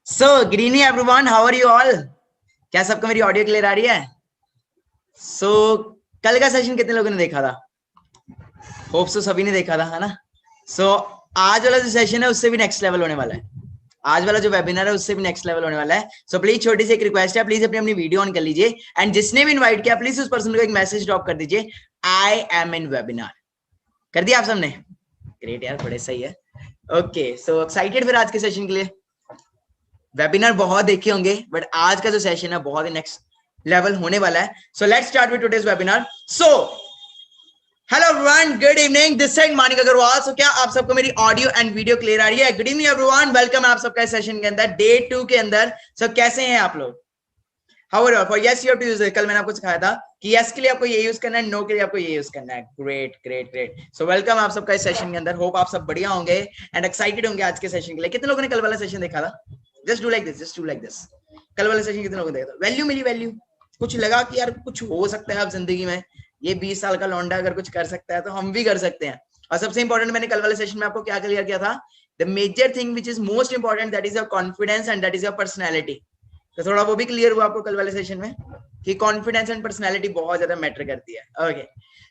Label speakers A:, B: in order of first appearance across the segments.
A: So, good evening everyone. How are you all? क्या सबको मेरी ऑडियो क्लियर आ रही है? So, कल का सेशन कितने लोगों ने देखा था? होप सो सभी ने देखा था, है ना? So, आज वाला जो सेशन है उससे भी नेक्स्ट लेवल होने वाला है. आज वाला जो वेबिनार है उससे भी नेक्स्ट लेवल होने वाला है. सो प्लीज छोटी सी एक रिक्वेस्ट है, प्लीज अपनी अपनी वीडियो ऑन कर लीजिए एंड जिसने भी इनवाइट किया प्लीज उस पर्सन को एक मैसेज ड्रॉप कर दीजिए, आई एम इन वेबिनार. कर दिया आप सबने? ग्रेट यार, बड़े सही है. ओके, सो एक्साइटेड फिर आज के सेशन के लिए? वेबिनार बहुत देखे होंगे बट आज का जो सेशन है बहुत ही नेक्स्ट लेवल होने वाला है. So let's start with today's webinar. So hello everyone, good evening, this side Manik Agrawal. So क्या आप सबको मेरी ऑडियो एंड वीडियो क्लियर आ रही है? गुड इवनिंग एवरीवन, वेलकम आप सबका सेशन के अंदर, डे 2 के अंदर. सो कैसे हैं आप लोग? How are you? For yes you have to use it. कल मैंने आपको सिखाया था कि यस के लिए आपको ये यूज करना है, नो के लिए आपको ये यूज करना है. Great great great. So welcome आप सबका इस सेशन के अंदर. होप आप सब बढ़िया होंगे एंड एक्साइटेड होंगे आज के सेशन के लिए. कितने लोगों ने कल वाला सेशन देखा था? Just do like this, just do like this. कल वाले सेशन कितने लोगों ने देखा था? वैल्यू मिली? वैल्यू कुछ लगा कि यार कुछ हो सकता है आप जिंदगी में, ये 20 साल का लौंडा अगर कुछ कर सकता है तो हम भी कर सकते हैं. और सबसे इंपॉर्टेंट, मैंने कल वाले सेशन में आपको क्या क्लियर किया था? The major thing which is most important, that is your confidence and that is your personality. तो थोड़ा वो भी क्लियर हुआ आपको कल वाले सेशन में कि कॉन्फिडेंस एंड पर्सनैलिटी बहुत ज्यादा मैटर करती है. ओके,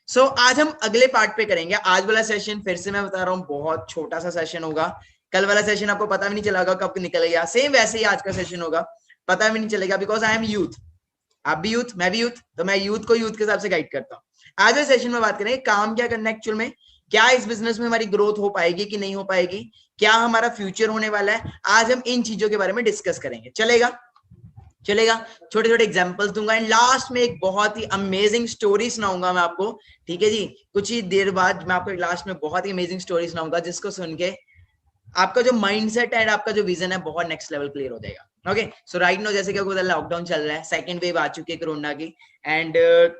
A: सो आज हम अगले पार्ट पे करेंगे. आज वाला सेशन फिर से मैं बता रहा हूँ बहुत छोटा सा सेशन होगा. कल वाला सेशन आपको पता भी नहीं चलेगा कब निकल गया. सेम वैसे ही आज का सेशन होगा, पता भी नहीं चलेगा, बिकॉज आई एम यूथ. आप भी यूथ, मैं भी यूथ, तो मैं यूथ को यूथ के हिसाब से गाइड करता हूँ. आज वाले सेशन में बात करेंगे काम क्या करना है एक्चुअल में, क्या इस बिजनेस में हमारी ग्रोथ हो पाएगी कि नहीं हो पाएगी, क्या हमारा फ्यूचर होने वाला है. आज हम इन चीजों के बारे में डिस्कस करेंगे. चलेगा? चलेगा. छोटे छोटे एग्जांपल्स दूंगा एंड लास्ट में एक बहुत ही अमेजिंग स्टोरी सुनाऊंगा मैं आपको. ठीक है जी, कुछ ही देर बाद मैं आपको लास्ट में बहुत ही अमेजिंग स्टोरी सुनाऊंगा जिसको सुन के आपका जो माइंडसेट एंड आपका जो विजन है बहुत नेक्स्ट लेवल क्लियर हो जाएगा. ओके, सो राइट नो जैसे कि लॉकडाउन चल रहा है, सेकंड वेव आ चुकी है कोरोना की एंड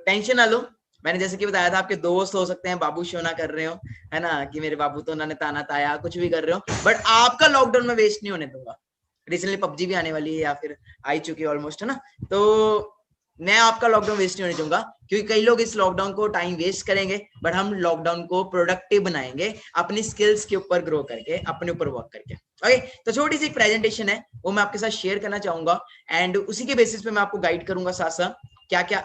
A: टेंशन ना लो. मैंने जैसे कि बताया था, आपके दोस्त हो सकते हैं बाबू शोना कर रहे हो, है ना, कि मेरे बाबू तो उन्होंने ताना ताया, कुछ भी कर रहे हो, बट आपका लॉकडाउन में वेस्ट नहीं होने दूंगा. रिसेंटली पबजी भी आने वाली है या फिर आई चुकी है ऑलमोस्ट, है ना, तो मैं आपका लॉकडाउन वेस्ट नहीं होने दूंगा. क्योंकि कई लोग इस लॉकडाउन को टाइम वेस्ट करेंगे बट हम लॉकडाउन को प्रोडक्टिव बनाएंगे अपनी स्किल्स के ऊपर ग्रो करके, अपने ऊपर वर्क करके. ओके, तो छोटी सी एक प्रेजेंटेशन है वो मैं आपके साथ शेयर करना चाहूंगा एंड उसी के बेसिस पे मैं आपको गाइड करूंगा साथ साथ क्या क्या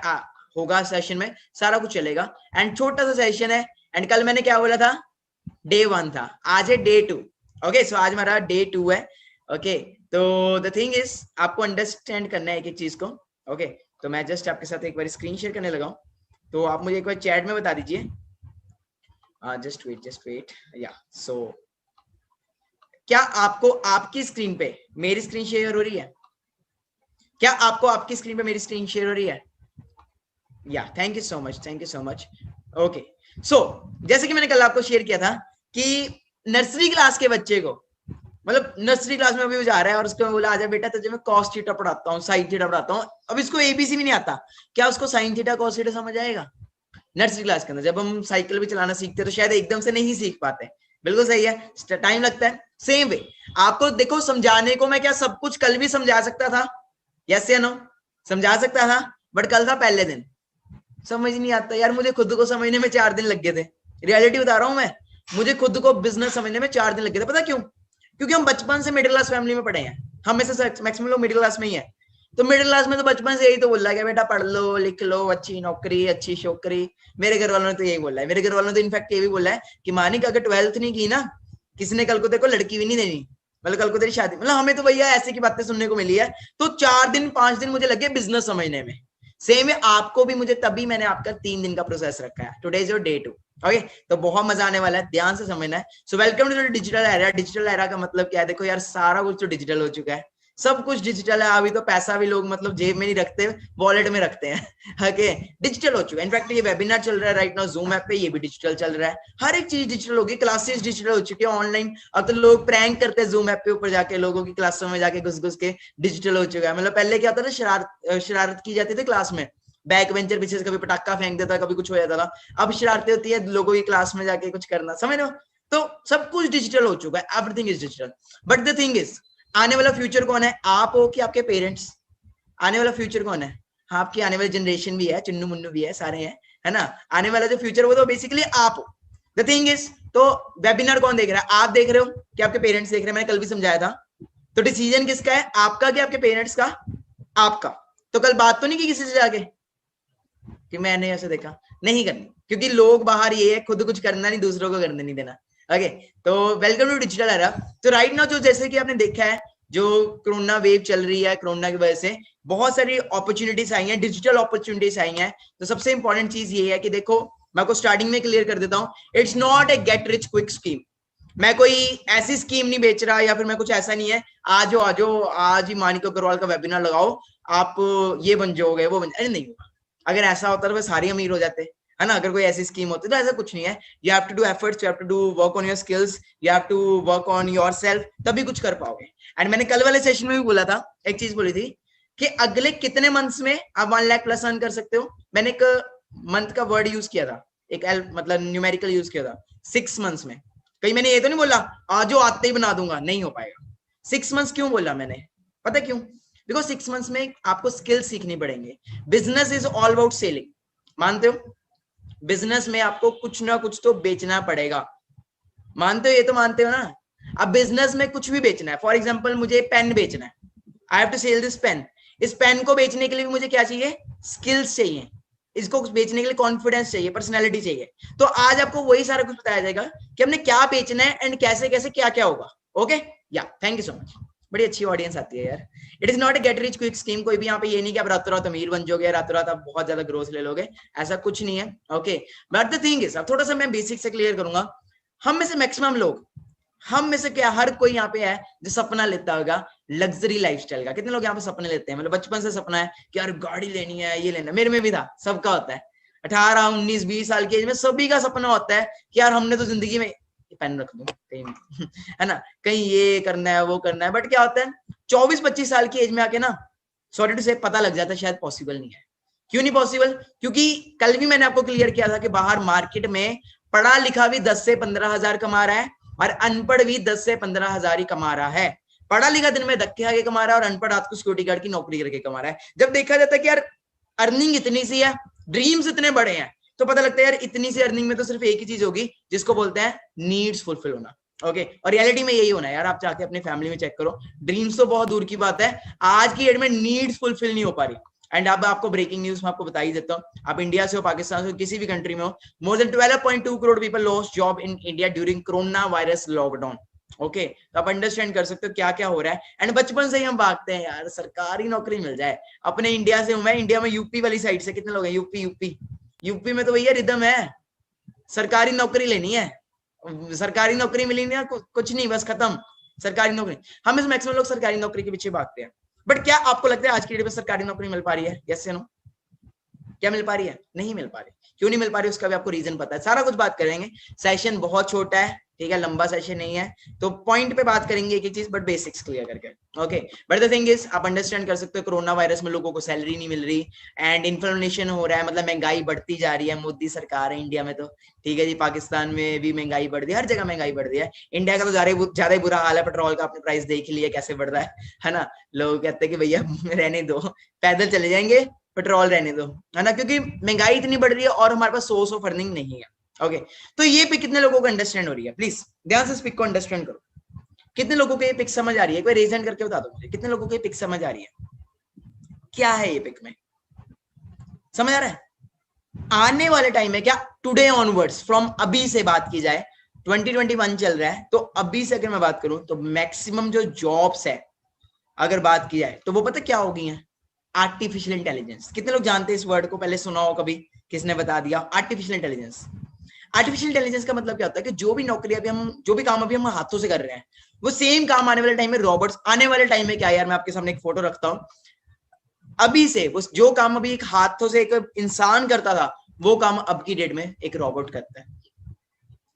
A: होगा सेशन में, सारा कुछ चलेगा. एंड छोटा सा सेशन है एंड कल मैंने क्या बोला था? डे 1 था, आज है डे 2. ओके, सो आज हमारा डे 2 है. ओके, तो द थिंग इज आपको अंडरस्टैंड करना है एक एक चीज को. ओके, तो मैं जस्ट आपके साथ एक बार स्क्रीन शेयर करने लगा हूं, तो आप मुझे एक बार चैट में बता दीजिए. जस्ट वेट या. सो क्या आपको आपकी स्क्रीन पे मेरी स्क्रीन शेयर हो रही है? क्या आपको आपकी स्क्रीन पे मेरी स्क्रीन शेयर हो रही है? Yeah, thank you so much, thank you so much. Okay, so जैसे कि मैंने कल आपको शेयर किया था कि नर्सरी क्लास के बच्चे को, मतलब नर्सरी क्लास में अभी वो जा रहा है और उसको बोला आजा बेटा तुझे मैं कॉस थीटा पढ़ाता हूँ, साइन थीटा पढ़ाता हूँ. अब इसको एबीसी भी नहीं आता, क्या उसको साइन थीटा कॉस थीटा समझ आएगा? नर्सरी क्लास के अंदर जब हम साइकिल भी चलाना सीखते हैं तो शायद एकदम से नहीं सीख पाते. बिल्कुल सही है, टाइम लगता है. सेम वे आपको देखो, समझाने को मैं क्या सब कुछ कल भी समझा सकता था? यस या नो? समझा सकता था, बट कल था पहले दिन, समझ नहीं आता यार. मुझे खुद को समझने में 4 दिन लग गए थे. रियलिटी बता रहा हूं मैं, मुझे खुद को बिजनेस समझने में 4 दिन लग गए थे. पता क्यों? क्योंकि हम बचपन से मिडिल क्लास फैमिली में पढ़े हैं. हम में से मैक्सिमम लोग मिडिल क्लास में ही है. तो मिडिल क्लास में तो बचपन से यही तो बोल रहा है बेटा पढ़ लो लिख लो, अच्छी नौकरी अच्छी छोकरी. मेरे घर वालों ने तो यही बोला है. मेरे घर वालों ने तो इनफैक्ट ये भी बोला है कि मानिक अगर 12th नहीं की ना, किसी ने कल को तेरे को लड़की भी नहीं देनी, मतलब कल को तेरी शादी. मतलब हमें तो भैया ऐसे की बातें सुनने को मिली है. तो 4 दिन 5 दिन मुझे लगे बिजनेस समझने में. सेम है आपको भी, मुझे तभी मैंने आपका 3 दिन का प्रोसेस रखा है. Today is your day 2. Okay, तो बहुत मजा आने वाला है, ध्यान से समझना है. So welcome to digital era. Digital era का मतलब क्या है? देखो यार, सारा कुछ तो डिजिटल हो चुका है, सब कुछ डिजिटल है। अभी तो पैसा भी लोग मतलब जेब में नहीं रखते, वॉलेट में रखते हैं। ओके, डिजिटल हो चुका है। इनफैक्ट ये वेबिनार चल रहा है राइट नाउ जूम ऐप पे, ये भी डिजिटल चल रहा है। हर एक चीज डिजिटल होगी, क्लासेस डिजिटल हो चुकी है ऑनलाइन। अब तो लोग प्रैंक करते हैं जूम ऐप पे ऊपर जाके, लोगों की क्लासों में जाके घुस घुस के। डिजिटल हो चुका है। मतलब पहले क्या होता था, शरारत की जाती थी क्लास में, बैक बेंचर पीछे से कभी पटाखा फेंक देता, कभी कुछ हो जाता था। अब शरारतें होती है लोगों की क्लास में जाके कुछ करना, समझ रहे हो? तो सब कुछ डिजिटल हो चुका है, everything is digital. But the thing is, आने वाला फ्यूचर कौन है, आप हो कि आपके पेरेंट्स? आने वाला फ्यूचर कौन है? हाँ, आपकी आने वाली जनरेशन भी है, चिन्नू मुन्नू भी है, सारे हैं, है ना। आने वाला जो फ्यूचर वो तो बेसिकली आप हो। द थिंग इज, तो वेबिनार कौन देख रहा है? आप देख रहे हो कि आपके पेरेंट्स देख रहे हैं? मैंने कल भी समझाया था। तो डिसीजन किसका है, आपका कि आपके पेरेंट्स का? आपका। तो कल बात तो नहीं की किसी से जाके कि मैंने ऐसे देखा, नहीं करनी, क्योंकि लोग बाहर ये है, खुद कुछ करना नहीं, दूसरों को करने नहीं देना। ओके, तो वेलकम टू डिजिटल एरा। तो राइट नाउ जो जैसे कि आपने देखा है, जो कोरोना वेव चल रही है, कोरोना की वजह से बहुत सारी अपॉर्चुनिटीज आई हैं, डिजिटल अपॉर्चुनिटीज आई हैं। तो सबसे इंपॉर्टेंट चीज ये है कि देखो, मैं आपको स्टार्टिंग में क्लियर कर देता हूँ, it's not a get rich quick scheme. मैं कोई ऐसी स्कीम नहीं बेच रहा, या फिर मैं कुछ ऐसा नहीं है, आज आज ही मानिक अग्रवाल का वेबिनार लगाओ, आप ये बन जाओगे, वो बन, अरे नहीं होगा। अगर ऐसा होता तो सारे अमीर हो जाते, है ना। अगर कोई ऐसी स्कीम होती तो ऐसा कुछ नहीं है। You have to do efforts, you have to do work on your skills, you have to work on yourself, तभी कुछ कर पाओगे। एंड मैंने कल वाले सेशन में भी बोला था, एक चीज बोली थी कि अगले कितने मंथ्स में आप 1 लाख प्लस अर्न कर सकते हो। मैंने एक मंथ का वर्ड यूज किया था, एक मतलब न्यूमेरिकल यूज किया था, 6 मंथ्स में। कहीं मैंने ये तो नहीं बोला आज आते ही बना दूंगा, नहीं हो पाएगा। 6 मंथ्स क्यों बोला मैंने, पता क्यों? बिकॉज 6 मंथ्स में आपको स्किल सीखनी पड़ेंगे। Business is all about selling, मानते हो? बिजनेस में आपको कुछ ना कुछ तो बेचना पड़ेगा, मानते हो? ये तो मानते हो ना। अब बिजनेस में कुछ भी बेचना है, फॉर एग्जाम्पल मुझे पेन बेचना है, I have to sell this pen. इस पेन को बेचने के लिए भी मुझे क्या चाहिए? स्किल्स चाहिए। इसको बेचने के लिए कॉन्फिडेंस चाहिए, पर्सनैलिटी चाहिए। तो आज आपको वही सारा कुछ बताया जाएगा कि हमने क्या बेचना है एंड कैसे कैसे क्या क्या होगा। ओके, या थैंक यू सो मच। बड़ी अच्छी ऑडियंस आती है यार। It is not a get rich quick scheme. कोई भी यहाँ पे ये नहीं कि आप रातों रात अमीर बन जाओगे, रातों रात आप बहुत ज्यादा ग्रोथ ले लोगे, ऐसा कुछ नहीं है। Okay, but the thing is, अब थोड़ा सा मैं बेसिक से क्लियर करूंगा। हम में से मैक्सिमम लोग, हम में से क्या हर कोई यहाँ पे है जो सपना लेता होगा लग्जरी लाइफस्टाइल का। कितने लोग यहाँ पे सपने लेते हैं? मतलब बचपन से सपना है कि यार गाड़ी लेनी है, ये लेना है। मेरे में भी था, सबका होता है। 18, 19, 20 साल की एज में सभी का सपना होता है कि यार हमने तो जिंदगी में, पेन रख दूं कहीं है ना, कहीं ये करना है वो करना है। बट क्या होता है, 24-25 साल की एज में आके ना, सॉरी टू से, पता लग जाता है शायद पॉसिबल नहीं है। क्यों नहीं पॉसिबल? क्योंकि कल भी मैंने आपको क्लियर किया था कि बाहर मार्केट में पढ़ा लिखा भी 10 से 15 हजार कमा रहा है, और अनपढ़ भी 10 से 15 हजार ही कमा रहा है। पढ़ा लिखा दिन में धक्के आगे कमा रहा है, और अनपढ़ रात को सिक्योरिटी गार्ड की नौकरी करके कमा रहा है। जब देखा जाता है कि यार अर्निंग इतनी सी है, ड्रीम्स इतने बड़े हैं, तो पता लगता है यार इतनी सी अर्निंग में तो सिर्फ एक ही चीज होगी जिसको बोलते हैं नीड्स फुलफिल होना। ओके, और रियलिटी में यही होना है यार। आप जाके अपनी फैमिली में चेक करो, ड्रीम्स तो बहुत दूर की बात है, आज की डेट में नीड्स फुलफिल नहीं हो पा रही। एंड अब आपको ब्रेकिंग न्यूज में आपको बता ही देता हूँ, आप इंडिया से हो, पाकिस्तान से हो, किसी भी कंट्री में हो, more than 12.2 crore people lost job in India during corona virus lockdown. Okay, तो आप अंडरस्टैंड कर सकते हो क्या क्या हो रहा है। एंड बचपन से ही हम भागते हैं यार सरकारी नौकरी मिल जाए। अपने इंडिया से हूं मैं, इंडिया में यूपी वाली साइड से कितने लोग हैं? यूपी में तो भैया रिदम है, सरकारी नौकरी लेनी है, सरकारी नौकरी मिली नहीं, कुछ नहीं, बस खत्म सरकारी नौकरी। हम इस मैक्सिमम लोग सरकारी नौकरी के पीछे भागते हैं। बट क्या आपको लगता है आज की डेट में सरकारी नौकरी मिल पा रही है? यस या नो? क्या मिल पा रही है? नहीं मिल पा रही। क्यों नहीं मिल पा रही उसका भी आपको रीजन पता है, सारा कुछ बात करेंगे। सेशन बहुत छोटा है, ठीक है, लंबा सेशन नहीं है, तो पॉइंट पे बात करेंगे एक एक चीज, बट बेसिक्स क्लियर करके। Okay, but the thing is, आप अंडरस्टैंड कर सकते हो कोरोना वायरस में लोगों को सैलरी नहीं मिल रही, एंड इन्फ्लेशन हो रहा है, मतलब महंगाई बढ़ती जा रही है। मोदी सरकार है इंडिया में तो, ठीक है जी, पाकिस्तान में भी महंगाई बढ़ रही है, हर जगह महंगाई बढ़ रही है। इंडिया का तो ज्यादा ही बुरा हाल है, पेट्रोल का आपने प्राइस देख लिया कैसे बढ़ रहा है ना। लोग कहते हैं कि भैया रहने दो, पैदल चले जाएंगे, पेट्रोल रहने दो, है ना, क्योंकि महंगाई इतनी बढ़ रही है और हमारे पास सोर्स ऑफ अर्निंग नहीं है। ओके, तो ये पिक कितने लोगों को अंडरस्टैंड हो रही है? प्लीज ध्यान से इस पिक को अंडरस्टैंड करो। कितने लोगों को ये पिक समझ आ रही है? कोई रेजन करके बता दो मुझे, कितने लोगों को ये पिक समझ आ रही है? क्या है ये पिक में? समझ आ रहा है? आने वाले टाइम में क्या, टुडे ऑनवर्ड्स, फ्रॉम अभी से बात की जाए, 2021 चल रहा है, तो अभी से अगर मैं बात करूं तो मैक्सिमम जो जॉब्स है अगर बात की जाए तो वो पता क्या हो गई है? Artificial intelligence. कितने लोग जानते हैं इस वर्ड को? पहले सुना हो कभी? किसने बता दिया? Artificial intelligence. आर्टिफिशियल इंटेलिजेंस का मतलब क्या होता है कि जो भी नौकरी अभी हम, जो भी काम अभी हम हाथों से कर रहे हैं, वो सेम काम आने वाले टाइम में रोबोट्स, आने वाले टाइम में क्या यार, मैं आपके सामने एक फोटो रखता हूँ, अभी से उस जो काम अभी एक हाथों से एक इंसान करता था, वो काम अब की डेट में एक रोबोट करता है।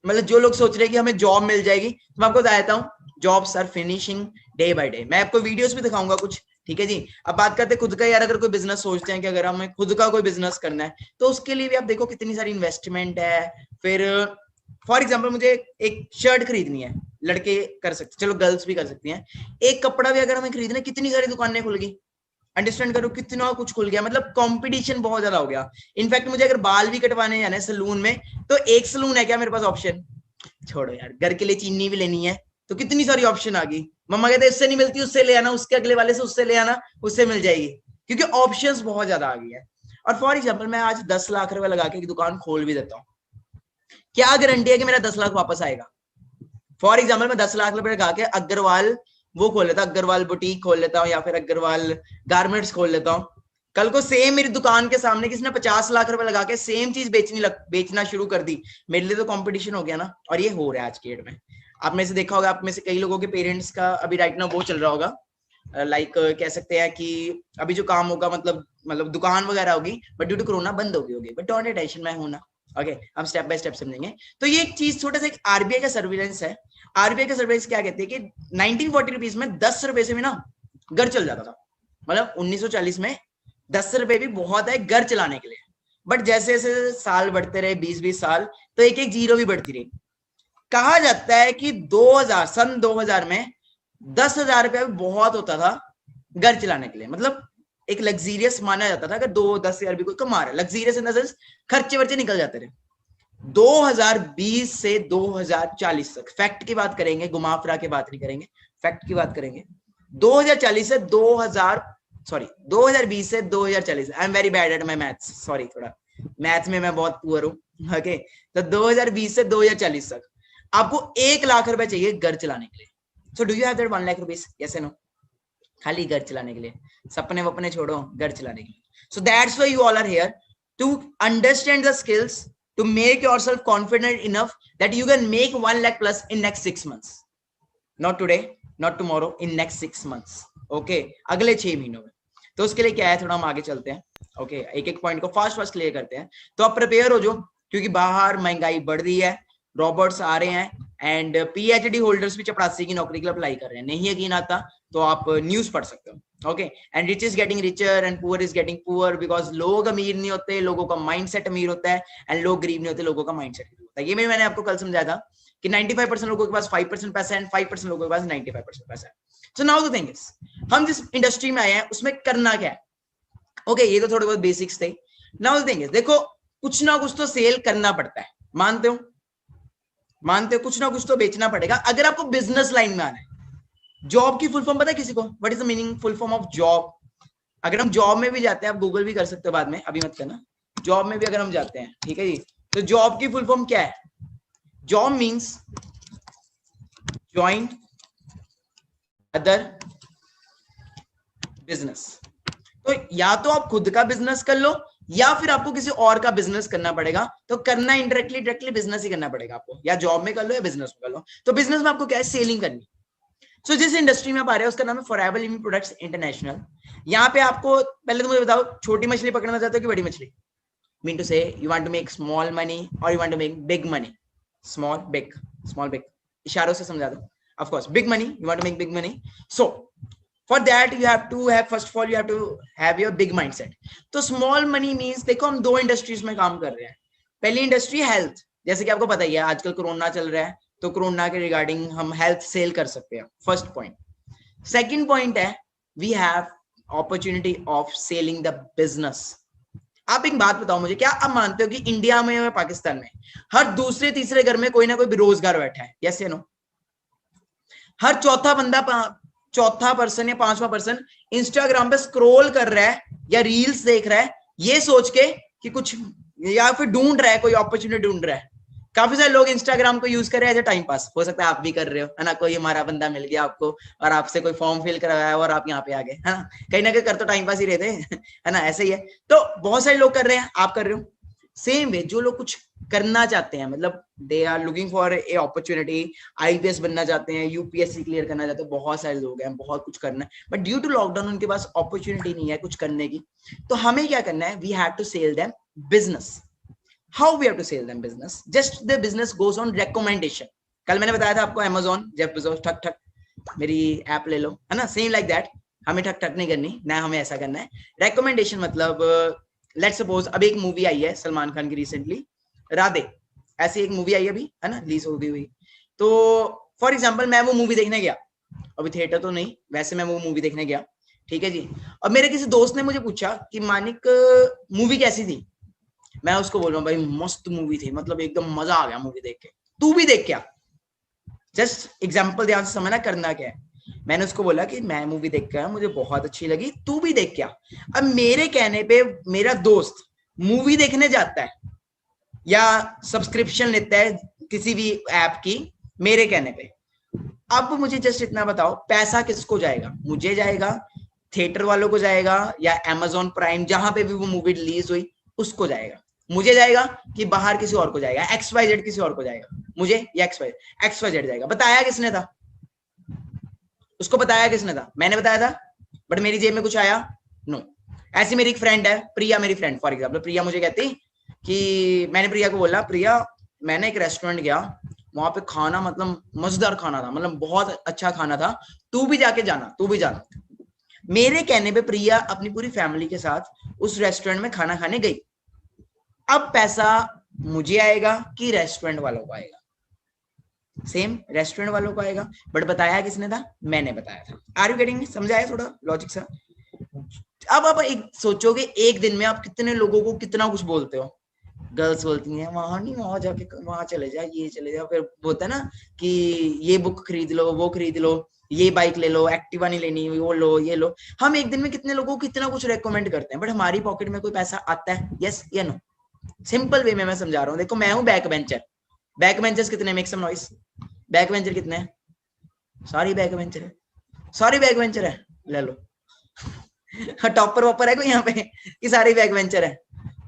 A: मतलब जो लोग सोच रहे हैं कि हमें जॉब मिल जाएगी, तो मैं आपको बताता हूँ jobs are finishing day by day. मैं आपको वीडियोस भी दिखाऊंगा कुछ, ठीक है जी। अब बात करते हैं खुद का। यार अगर कोई बिजनेस सोचते हैं कि अगर हमें खुद का कोई बिजनेस करना है, तो उसके लिए भी आप देखो कितनी सारी इन्वेस्टमेंट है। फिर फॉर एग्जाम्पल मुझे एक शर्ट खरीदनी है, लड़के कर सकते, चलो गर्ल्स भी कर सकती हैं। एक कपड़ा भी अगर हमें खरीदना है, कितनी सारी दुकानें खुल गई, अंडरस्टैंड करो कितना कुछ खुल गया, मतलब कंपटीशन बहुत ज्यादा हो गया। इनफैक्ट मुझे अगर बाल भी कटवाने जाना है सलून में, तो एक सलून है क्या मेरे पास ऑप्शन, छोड़ो यार, घर के लिए चीनी भी लेनी है तो कितनी सारी ऑप्शन आ गई। मम्मा कहते इससे नहीं मिलती उससे ले आना, उसके अगले वाले से उससे ले आना, उससे मिल जाएगी, क्योंकि ऑप्शंस बहुत ज्यादा आ गई है। और फॉर एग्जाम्पल मैं आज 10 लाख रुपए लगा के एक दुकान खोल भी देता हूँ, क्या गारंटी है कि मेरा 10 लाख वापस आएगा। फॉर एग्जाम्पल मैं 10 लाख रुपए लगा के अग्रवाल वो खोल लेता, अग्रवाल बुटीक खोल लेता हूँ, या फिर अग्रवाल गारमेंट्स खोल लेता हूँ। कल को सेम मेरी दुकान के सामने किसी ने 50 लाख रुपए लगा के सेम चीज बेचना शुरू कर दी, मेरे लिए तो कंपटीशन हो गया ना। और ये हो रहा है आज की डेट में। आप में से देखा होगा, आप में से कई लोगों के पेरेंट्स का अभी राइट नाउ वो चल रहा होगा, लाइक कह सकते हैं कि अभी जो काम होगा, मतलब दुकान वगैरह होगी, बट ड्यू टू कोरोना बंद होगी, बट डोंट टेंशन, मैं हूं ना। ओके, हम स्टेप बाय स्टेप समझेंगे। तो ये एक चीज छोटा सा एक आरबीआई का सर्विलेंस है। आरबीआई का सर्विलेंस क्या कहते हैं कि 1940 रुपीज में 10 रुपए से भी ना घर चल जाता था। मतलब 1940 में 10 रुपए भी बहुत है घर चलाने के लिए। बट जैसे जैसे साल बढ़ते रहे, 20-20 साल, तो एक एक जीरो भी बढ़ती रही। कहा जाता है कि 2000 सन 2000 में 10,000 रुपया बहुत होता था घर चलाने के लिए। मतलब एक लग्जीरियस माना जाता था, अगर 10,000 भी कोई कमा रहा है, लग्जीरियस इन द सेंस खर्चे वर्चे निकल जाते रहे। 2020 से 2040 तक, फैक्ट की बात करेंगे, घुमा फिरा के बात नहीं करेंगे, फैक्ट की बात करेंगे। 2040 से 2020 से 2040, I am very bad at my maths, sorry, थोड़ा मैथ्स में मैं बहुत पुअर हूं। ओके, तो 2020 से 2040 तक आपको 1 लाख रुपए चाहिए घर चलाने के लिए। So do you have that 1 lakh rupees, yes no? खाली घर चलाने के लिए, सपने वपने छोड़ो, घर चलाने के लिए। So that's why you all are here, to understand the skills, to make yourself confident enough that you can make 1 lakh plus in next 6 months, not today, not tomorrow, in next 6 months. Okay, अगले 6 महीनों में। तो उसके लिए क्या है, थोड़ा हम आगे चलते हैं। ओके, एक एक पॉइंट को फास्ट क्लियर करते हैं। तो आप प्रिपेयर हो जाओ, क्योंकि बाहर महंगाई बढ़ रही है, रॉबर्ट्स आ रहे हैं, एंड पीएचडी होल्डर्स भी चपरासी की नौकरी के लिए अप्लाई कर रहे हैं। नहीं यकीन आता तो आप न्यूज पढ़ सकते हो। Okay, and rich is getting richer and poor is getting poor, because लोग अमीर नहीं होते, लोगों का माइंडसेट अमीर होता है, एंड लोग गरीब नहीं होते, लोगों का माइंडसेट गरीब होता है। ये मैंने आपको कल समझाया था कि 95% लोगों के पास 5% पैसा है, एंड 5% लोगों के पास 95% पैसा है। So now the thing is, हम जिस इंडस्ट्री में आए हैं उसमें करना क्या है। ओके, ये तो थोड़े बहुत बेसिक्स थे। नाउ द थिंग इज, देखो कुछ ना कुछ तो सेल करना पड़ता है, मानते हो? मानते हो? कुछ ना कुछ तो बेचना पड़ेगा अगर आपको बिजनेस लाइन में आना है। जॉब की फुल फॉर्म पता है किसी को? What is the meaning, full form of job? अगर हम जॉब में भी जाते हैं, आप गूगल भी कर सकते हो बाद में, अभी मत करना। जॉब में भी अगर हम जाते हैं, ठीक है जी, तो जॉब की फुल फॉर्म क्या है? Job means joint other business. तो या तो आप खुद का बिजनेस कर लो, या फिर आपको किसी और का बिजनेस करना पड़ेगा। तो करना इनडायरेक्टली डायरेक्टली बिजनेस ही करना पड़ेगा आपको, या जॉब में कर लो या बिजनेस में कर लो। तो बिजनेस में आपको क्या है, सेलिंग करनी। सो जिस इंडस्ट्री में आप आ रहे हो उसका नाम है फॉरएवर लिविंग प्रोडक्ट्स इंटरनेशनल। यहाँ पे आपको पहले तो मुझे बताओ, छोटी मछली पकड़ना चाहते हो कि बड़ी मछली? Mean to say you want to make small money or you want to make big money? Small big, इशारों से समझा दो। Of course big money, you want to make big money. So for that you have to have, first of all you have to have your big mindset. तो small money means, देखो हम दो industries में काम कर रहे हैं। पहली इंडस्ट्री हेल्थ, जैसे कि आपको पता ही है आजकल कोरोना चल रहा है, तो कोरोना के रिगार्डिंग हम हेल्थ सेल कर सकते हैं, फर्स्ट पॉइंट। सेकंड पॉइंट है we have opportunity of selling the business. आप एक बात बताओ मुझे, क्या आप मानते हो कि इंडिया में या पाकिस्तान में हर दूसरे तीसरे घर में कोई ना कोई बेरोजगार बैठा है? यस या नो? हर चौथा पर्सन या पांचवा पर्सन इंस्टाग्राम पे स्क्रॉल कर रहा है या रील्स देख रहा है, ये सोच के कि कुछ, या फिर ढूंढ रहा है, कोई अपॉर्चुनिटी ढूंढ रहा है। काफी सारे लोग इंस्टाग्राम को यूज कर रहे हैं एज अ टाइम पास, हो सकता है आप भी कर रहे हो, है ना? कोई हमारा बंदा मिल गया आपको और आपसे कोई फॉर्म फिल करवाया और आप यहाँ पे आ गए, है ना? कहीं ना कहीं कर तो टाइम पास ही रहते हैं, है ना? ऐसे ही है। तो बहुत सारे लोग कर रहे हैं, आप कर रहे हो। सेम वे जो लोग कुछ करना चाहते हैं, मतलब they are looking for a opportunity, IPS बनना चाहते हैं, यूपीएससी क्लियर करना चाहते हैं, बहुत सारे लोग हैं, बहुत कुछ करना है, बट ड्यू टू लॉकडाउन उनके पास अपॉर्चुनिटी नहीं है कुछ करने की। तो हमें क्या करना है, we have to sell them business. How we have to sell them business? Just the business goes on recommendation. कल मैंने बताया था आपको अमेजोन, जेफ बेजोस, ठक ठक मेरी ऐप ले लो, है ना, सेम लाइक दैट। हमें ठक ठक नहीं करनी ना, हमें ऐसा करना है रिकमेंडेशन। मतलब लेट्स सपोज अभी एक मूवी आई है सलमान खान की रिसेंटली, राधे, ऐसी एक मूवी आई अभी, है ना, रिलीज हो गई हुई। तो फॉर एग्जांपल मैं वो मूवी देखने गया, अभी थिएटर तो नहीं, वैसे मैं वो मूवी देखने गया, ठीक है जी। और मेरे किसी दोस्त ने मुझे पूछा कि मानिक मूवी कैसी थी? मैं उसको बोल रहा हूँ भाई मस्त मूवी थी, मतलब एकदम मजा आ गया मूवी देख के, तू भी देख क्या। जस्ट एग्जाम्पल ध्यान से समझना करना क्या है। मैंने उसको बोला कि मैं मूवी देख के आया, मुझे बहुत अच्छी लगी, तू भी देख क्या। अब मेरे कहने पे मेरा दोस्त मूवी देखने जाता है या सब्सक्रिप्शन लेता है किसी भी ऐप की मेरे कहने पे। अब मुझे जस्ट इतना बताओ, पैसा किसको जाएगा? मुझे जाएगा, थिएटर वालों को जाएगा, या अमेजोन प्राइम जहां पे भी वो मूवी रिलीज हुई उसको जाएगा? मुझे जाएगा कि बाहर किसी और को जाएगा? एक्स वाई जेड किसी और को जाएगा? मुझे या एक्स वाई जेड जाएगा? बताया किसने था उसको? बताया किसने था? मैंने बताया था, बट मेरी जेब में कुछ आया? नो। ऐसी मेरी एक फ्रेंड है प्रिया, मेरी फ्रेंड फॉर एग्जाम्पल, प्रिया मुझे कहती कि मैंने प्रिया को बोला, प्रिया मैंने एक रेस्टोरेंट गया, वहां पे खाना मतलब मजेदार खाना था, मतलब बहुत अच्छा खाना था, तू भी जाके जाना, तू भी जाना। मेरे कहने पे प्रिया अपनी पूरी फैमिली के साथ उस रेस्टोरेंट में खाना खाने गई। अब पैसा मुझे आएगा कि रेस्टोरेंट वालों को आएगा? सेम रेस्टोरेंट वालों को आएगा, बट बताया किसने था? मैंने बताया था। Are you getting? समझाया थोड़ा लॉजिक सा? अब आप एक सोचोगे, एक दिन में आप कितने लोगों को कितना कुछ बोलते हो। गर्ल्स बोलती हैं वहां नहीं, वहां जाके वहां चले जा, ये चले जा, फिर बोलता है ना कि ये बुक खरीद लो, वो खरीद लो, ये बाइक ले लो, एक्टिवा नहीं लेनी, वो लो, ये लो। हम एक दिन में कितने लोगों को कितना कुछ रेकमेंड करते हैं, बट हमारी पॉकेट में कोई पैसा आता है? यस या नो? सिंपल वे में मैं समझा रहा हूँ। देखो मैं हूँ बैक बेंचर, बैक बेंचर्स कितने? Make some noise. Back bencher कितने हैं? सारी बैक बेंचर है, सारी बैक बेंचर है, ले लो। टॉपर वॉपर है कोई यहाँ पे कि सारी बैक बेंचर है?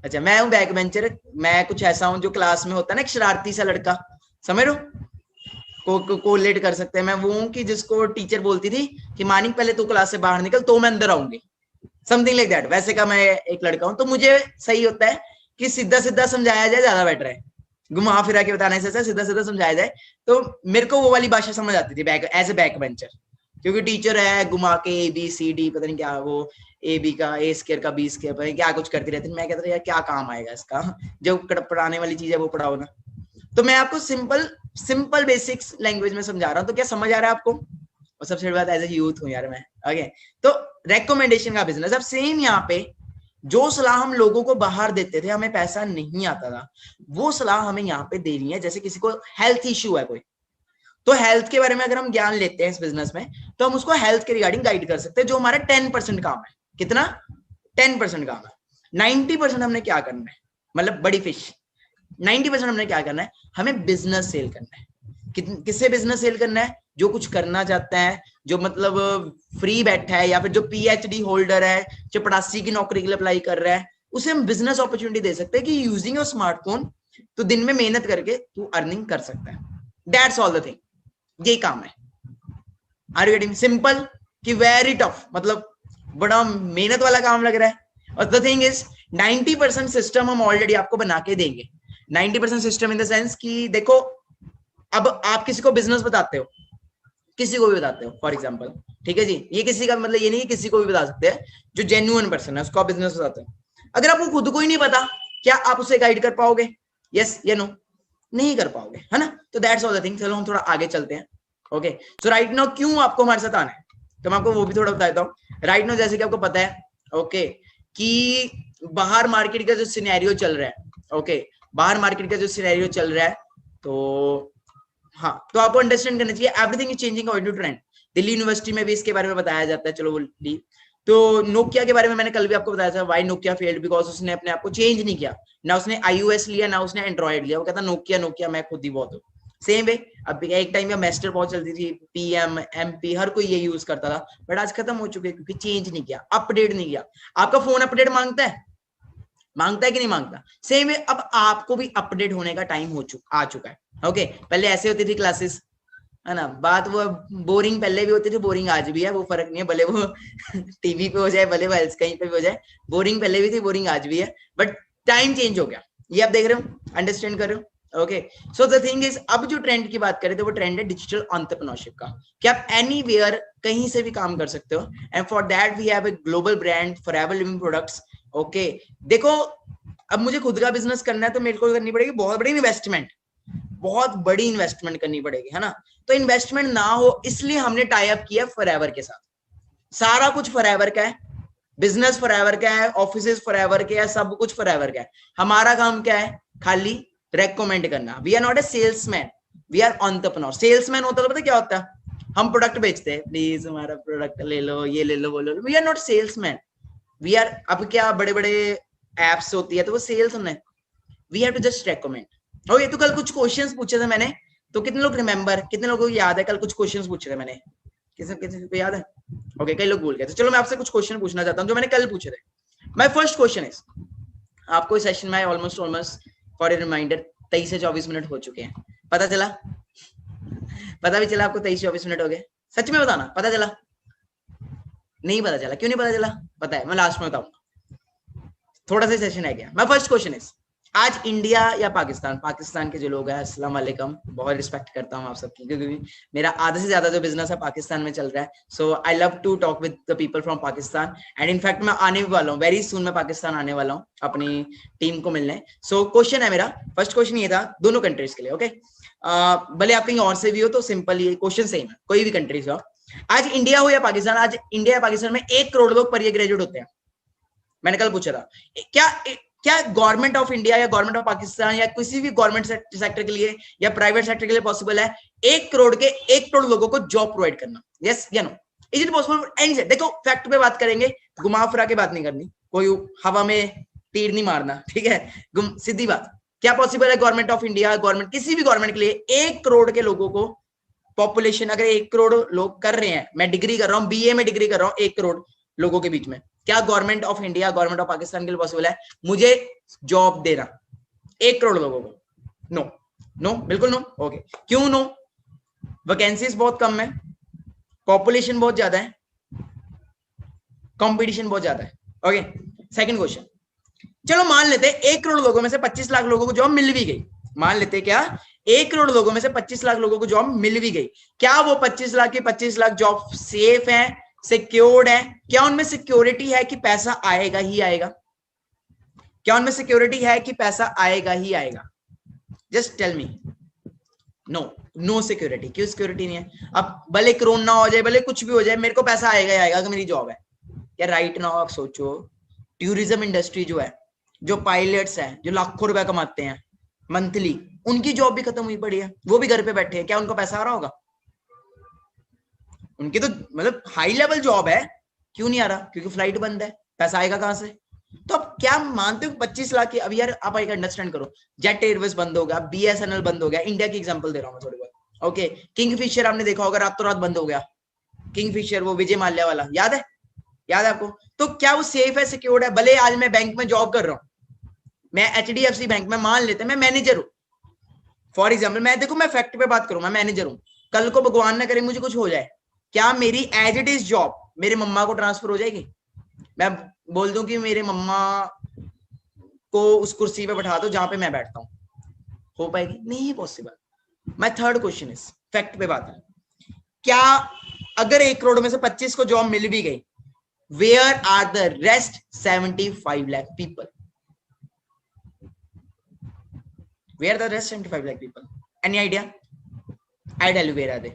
A: अच्छा मैं हूँ बैक बेंचर। मैं कुछ ऐसा हूँ जो क्लास में होता है ना एक शरारती सा लड़का, समझ लो, कोलेट कर सकते हैं। मैं वो हूँ कि जिसको टीचर बोलती थी कि मानिक पहले तू क्लास से बाहर निकल तो मैं अंदर आऊंगी, समथिंग लाइक दैट। वैसे का मैं एक लड़का हूँ। तो मुझे सही होता है कि सीधा सीधा समझाया जाए, ज्यादा बेटर है, घुमा फिरा के बताने से सीधा सीधा समझाया जाए। तो मेरे को वो वाली भाषा समझ आती थी back, as a back bencher, क्योंकि टीचर है घुमा के ए बी सी डी पता नहीं क्या, वो ए बी का ए स्क्वायर का बी स्क्वायर पता नहीं क्या कुछ करती रहती। मैं कहता था यार क्या काम आएगा इसका, जो पढ़ाने वाली चीज है वो पढ़ाओ ना। तो मैं आपको सिंपल सिंपल बेसिक्स लैंग्वेज में समझा रहा हूँ। तो क्या समझ आ रहा है आपको? और सबसे बड़ी बात एज ए यूथ हूँ यार मैं, ओके। तो रेकमेंडेशन का बिजनेस। अब सेम यहाँ पे जो सलाह हम लोगों को बाहर देते थे, हमें पैसा नहीं आता था, वो सलाह हमें यहाँ पे देनी है। जैसे किसी को हेल्थ इश्यू है कोई, तो हेल्थ के बारे में अगर हम ज्ञान लेते हैं इस बिजनेस में, तो हम उसको हेल्थ के रिगार्डिंग गाइड कर सकते हैं, जो हमारा 10% काम है। कितना? 10% काम है। 90% हमने क्या करना है, मतलब बड़ी फिश, 90% हमने क्या करना है, हमें बिजनेस सेल करना है। किससे बिजनेस सेल करना है? जो कुछ करना चाहता है, जो मतलब फ्री बैठा है, या फिर जो पीएचडी होल्डर है, चपड़ासी की नौकरी के लिए अप्लाई कर रहा है, उसे हम बिजनेस अपॉर्चुनिटी दे सकते हैं कि यूजिंग योर स्मार्टफोन तो दिन में मेहनत करके तू अर्निंग कर सकता है। दैट्स ऑल द थिंग, यही काम है। Are you getting? सिंपल कि वेरी टफ, मतलब बड़ा मेहनत वाला काम लग रहा है। और द थिंग इज 90% सिस्टम हम ऑलरेडी आपको बना के देंगे। 90% सिस्टम इन द सेंस कि देखो, अब आप किसी को बिजनेस बताते हो, किसी को भी बताते हो फॉर एग्जांपल, ठीक है जी, ये किसी का मतलब ये नहीं, किसी को भी बता सकते हैं जो जेन्युइन पर्सन है, उसको आप बिजनेस बताते हो। अगर आपको खुद को ही नहीं पता, क्या आप उसे गाइड कर पाओगे? यस या नो? नहीं कर पाओगे, है ना। तो दैट्स ऑल द थिंग। चलो हम थोड़ा आगे चलते हैं। ओके, सो राइट नाउ क्यों आपको हमारे साथ आना है, तो मैं आपको वो भी थोड़ा बता देता हूँ। राइट नाउ जैसे कि आपको पता है, ओके, कि बाहर मार्केट का जो सिनेरियो चल रहा है, ओके, बाहर मार्केट का जो सिनेरियो चल रहा है, तो हाँ, तो आपको अंडरस्टैंड करना चाहिए everything is changing according to trend. Delhi university में भी इसके बारे में बताया जाता है। चलो वो ली, तो नोकिया के बारे में मैंने कल भी आपको बताया था, व्हाई नोकिया फेल्ड, बिकॉज उसने अपने आप को चेंज नहीं किया, ना उसने iOS लिया ना उसने एंड्रॉइड लिया। वो कहता नोकिया नोकिया, मैं खुद ही बहुत हूँ। सेम वे अब एक टाइम में मेस्टर बहुत चलती थी, पीएम एमपी हर कोई ये यूज करता था, बट आज खत्म हो चुके हैं क्योंकि चेंज नहीं किया, अपडेट नहीं किया। आपका फोन अपडेट मांगता है? मांगता है कि नहीं मांगता? सेम है, अब आपको भी अपडेट होने का टाइम आ चुका है। ओके, पहले ऐसे होती थी क्लासेस, है ना, बात वो बोरिंग पहले भी होती थी, बोरिंग आज भी है, वो फर्क नहीं है, भले वो टीवी पे हो जाए, भले वो कहीं पे भी हो जाए, बोरिंग पहले भी थी, बोरिंग आज भी है, बट टाइम चेंज हो गया, ये आप देख रहे हो, अंडरस्टैंड कर रहे हो? Okay, so the thing is, अब जो ट्रेंड की बात करें तो वो ट्रेंड है डिजिटल एंटरप्रेन्योरशिप का, कि आप एनीवेयर कहीं से भी काम कर सकते हो, and for that we have a global brand Forever Living products. Okay, देखो अब मुझे खुद का बिजनेस करना है तो मेरे को करनी पड़ेगी बहुत बड़ी इन्वेस्टमेंट, बहुत बड़ी इन्वेस्टमेंट करनी पड़ेगी, है ना, तो इन्वेस्टमेंट ना हो इसलिए हमने टाई अप किया फॉरएवर के साथ, सारा कुछ फॉरएवर का है, बिजनेस फॉरएवर का है, ऑफिसेज फॉरएवर के है, सब कुछ फॉरएवर का है, हमारा काम क्या है, खाली रेकमेंड करना। We are not a salesman, we are entrepreneur. Salesman होता तो पता क्या होता है, हम प्रोडक्ट बेचते हैं, प्लीज हमारा प्रोडक्ट ले लो, ये ले लो, वो ले लो, we are not salesman, we are, अब क्या बड़े बड़े एप्स होती है तो वो सेल्स हमने, we have to just recommend. Okay, तो कल कुछ क्वेश्चंस पूछे थे मैंने, तो कितने लोग रिमेंबर, कितने लोगों को याद है, कल कुछ क्वेश्चंस पूछे थे मैंने, किसी को याद है? ओके, कई लोग भूल गए, तो चलो मैं आपसे कुछ क्वेश्चन पूछना चाहता हूँ जो मैंने कल पूछे थे। माय फर्स्ट क्वेश्चन इज, आपको इस सेशन में ऑलमोस्ट फॉर ए रिमाइंडर 23 से 24 मिनट हो चुके हैं, पता चला? पता भी चला आपको 23-24 मिनट हो गए? सच में बताना, पता चला? नहीं पता चला, क्यों नहीं पता चला? पता है, मैं लास्ट में बताऊंगा, थोड़ा सा सेशन है गया। माय फर्स्ट क्वेश्चन इज, आज इंडिया या पाकिस्तान, पाकिस्तान के जो लोग हैं अस्सलाम वालेकुम, बहुत रिस्पेक्ट करता हूँ आप सबकी, क्योंकि मेरा आधे से ज्यादा जो बिजनेस है पाकिस्तान में चल रहा है, so I love to talk with the people from Pakistan, and in fact मैं आने वाला हूँ, वेरी सून मैं पाकिस्तान आने वाला हूँ अपनी टीम को मिलने। सो क्वेश्चन है मेरा, फर्स्ट क्वेश्चन ये था दोनों कंट्रीज के लिए, ओके, भले आप कहीं और से भी हो तो सिंपल ये क्वेश्चन सेम है, कोई भी कंट्री से हो, आज इंडिया हो या पाकिस्तान, आज इंडिया या पाकिस्तान में 1 करोड़ लोग पर ईयर ग्रेजुएट होते हैं, मैंने कल पूछा था, क्या गवर्नमेंट ऑफ इंडिया या गवर्नमेंट ऑफ पाकिस्तान या किसी भी गवर्नमेंट सेक्टर के लिए या प्राइवेट सेक्टर के लिए पॉसिबल है 1 करोड़ लोगों को जॉब प्रोवाइड करना? यस या no? Is it possible? Any से देखो, फैक्ट पे बात करेंगे, घुमा फिरा के बात नहीं करनी, कोई हवा में तीर नहीं मारना, ठीक है, सीधी बात, क्या पॉसिबल है गवर्नमेंट ऑफ इंडिया, गवर्नमेंट किसी भी गवर्नमेंट के लिए 1 करोड़ के लोगों को, पॉपुलेशन अगर 1 करोड़ लोग कर रहे हैं, मैं डिग्री कर रहा हूँ, बीए में डिग्री कर रहा हूँ 1 करोड़ लोगों के बीच में, क्या government of India government of Pakistan के लिए पॉसिबल है मुझे जॉब देना 1 करोड़ लोगों को? नो, नो, बिल्कुल नो। ओके, क्यों नो? वैकेंसीज बहुत कम है, पॉपुलेशन बहुत ज्यादा है, कंपटीशन बहुत ज्यादा है। ओके, सेकंड क्वेश्चन, चलो मान लेते 1 करोड़ लोगों में से 25 लाख लोगों को जॉब मिल भी गई, मान लेते क्या 1 करोड़ लोगों में से 25 लाख लोगों को जॉब मिल भी गई, क्या वो 25 लाख की 25 लाख जॉब सेफ है, सिक्योर्ड है? क्या उनमें सिक्योरिटी है कि पैसा आएगा ही आएगा? क्या उनमें सिक्योरिटी है कि पैसा आएगा ही आएगा? Just tell me. No, no security. क्यों सिक्योरिटी नहीं है? अब भले कोरोना हो जाए, भले कुछ भी हो जाए, मेरे को पैसा आएगा ही आएगा अगर मेरी जॉब है। या राइट नाउ आप सोचो, टूरिज्म इंडस्ट्री जो है, जो पायलट्स हैं जो लाखों रुपए कमाते हैं मंथली, उनकी जॉब भी खत्म हुई पड़ी है, वो भी घर पे बैठे हैं, क्या उनको पैसा आ रहा होगा? उनकी तो मतलब हाई लेवल जॉब है, क्यों नहीं आ रहा? क्योंकि फ्लाइट बंद है, पैसा आएगा कहां से? तो अब क्या मानते हो 25 लाख की? अब यार आप एक अंडरस्टैंड करो, जेट एयरवेज बंद हो गया, बीएसएनएल बंद हो गया, इंडिया की एग्जांपल दे रहा हूं मैं थोड़ी बहुत। ओके, किंगफिशर आपने देखा होगा, रातों रात बंद हो गया, किंगफिशर वो विजय माल्या वाला, याद है? याद है आपको? तो क्या वो सेफ है, सिक्योर्ड है? भले आज मैं बैंक में जॉब कर रहा हूं, मैं एचडीएफसी बैंक में, मान लेते मैं मैनेजर हूं फॉर एग्जाम्पल, मैं देखो मैं फैक्ट पे बात करूं, मैं मैनेजर हूं, कल को भगवान ना करे मुझे कुछ हो जाए, क्या मेरी एज इट इज जॉब मेरे मम्मा को ट्रांसफर हो जाएगी? मैं बोल दूं कि मेरे मम्मा को उस कुर्सी पे बैठा दो जहां पे मैं बैठता हूं, हो पाएगी? नहीं है possible. My third question is, fact पे बात है, क्या अगर 1 करोड़ में से 25 को जॉब मिल भी गई, where are the rest 75 lakh people? Where the rest 75 lakh people? Any idea? I tell you where are they.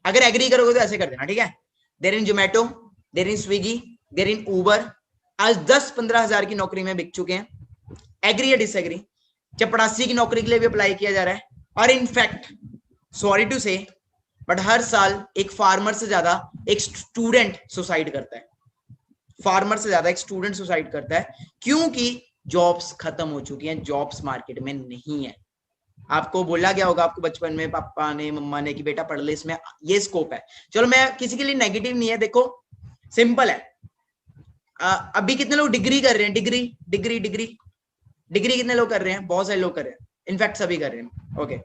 A: अगर एग्री करोगे तो ऐसे कर देना, ठीक है? देर इन जोमेटो, देर इन स्विगी, देर इन उबर, आज 10-15 हजार की नौकरी में बिक चुके हैं। एग्री या डिसएग्री? चपड़ासी की नौकरी के लिए भी अप्लाई किया जा रहा है, और इनफैक्ट सॉरी टू से बट हर साल एक फार्मर से ज्यादा एक स्टूडेंट सुसाइड करता है, फार्मर से ज्यादा एक स्टूडेंट सुसाइड करता है, क्योंकि जॉब्स खत्म हो चुकी हैं, जॉब्स मार्केट में नहीं है। आपको बोला गया होगा आपको बचपन में पापा ने मम्मा ने कि बेटा पढ़ ले, इसमें ये स्कोप है। चलो मैं किसी के लिए नेगेटिव नहीं है, देखो सिंपल है, अभी कितने लोग डिग्री कर रहे हैं? डिग्री डिग्री डिग्री डिग्री कितने लोग कर रहे हैं? बहुत सारे लोग कर रहे हैं, इनफैक्ट सभी कर रहे हैं। ओके,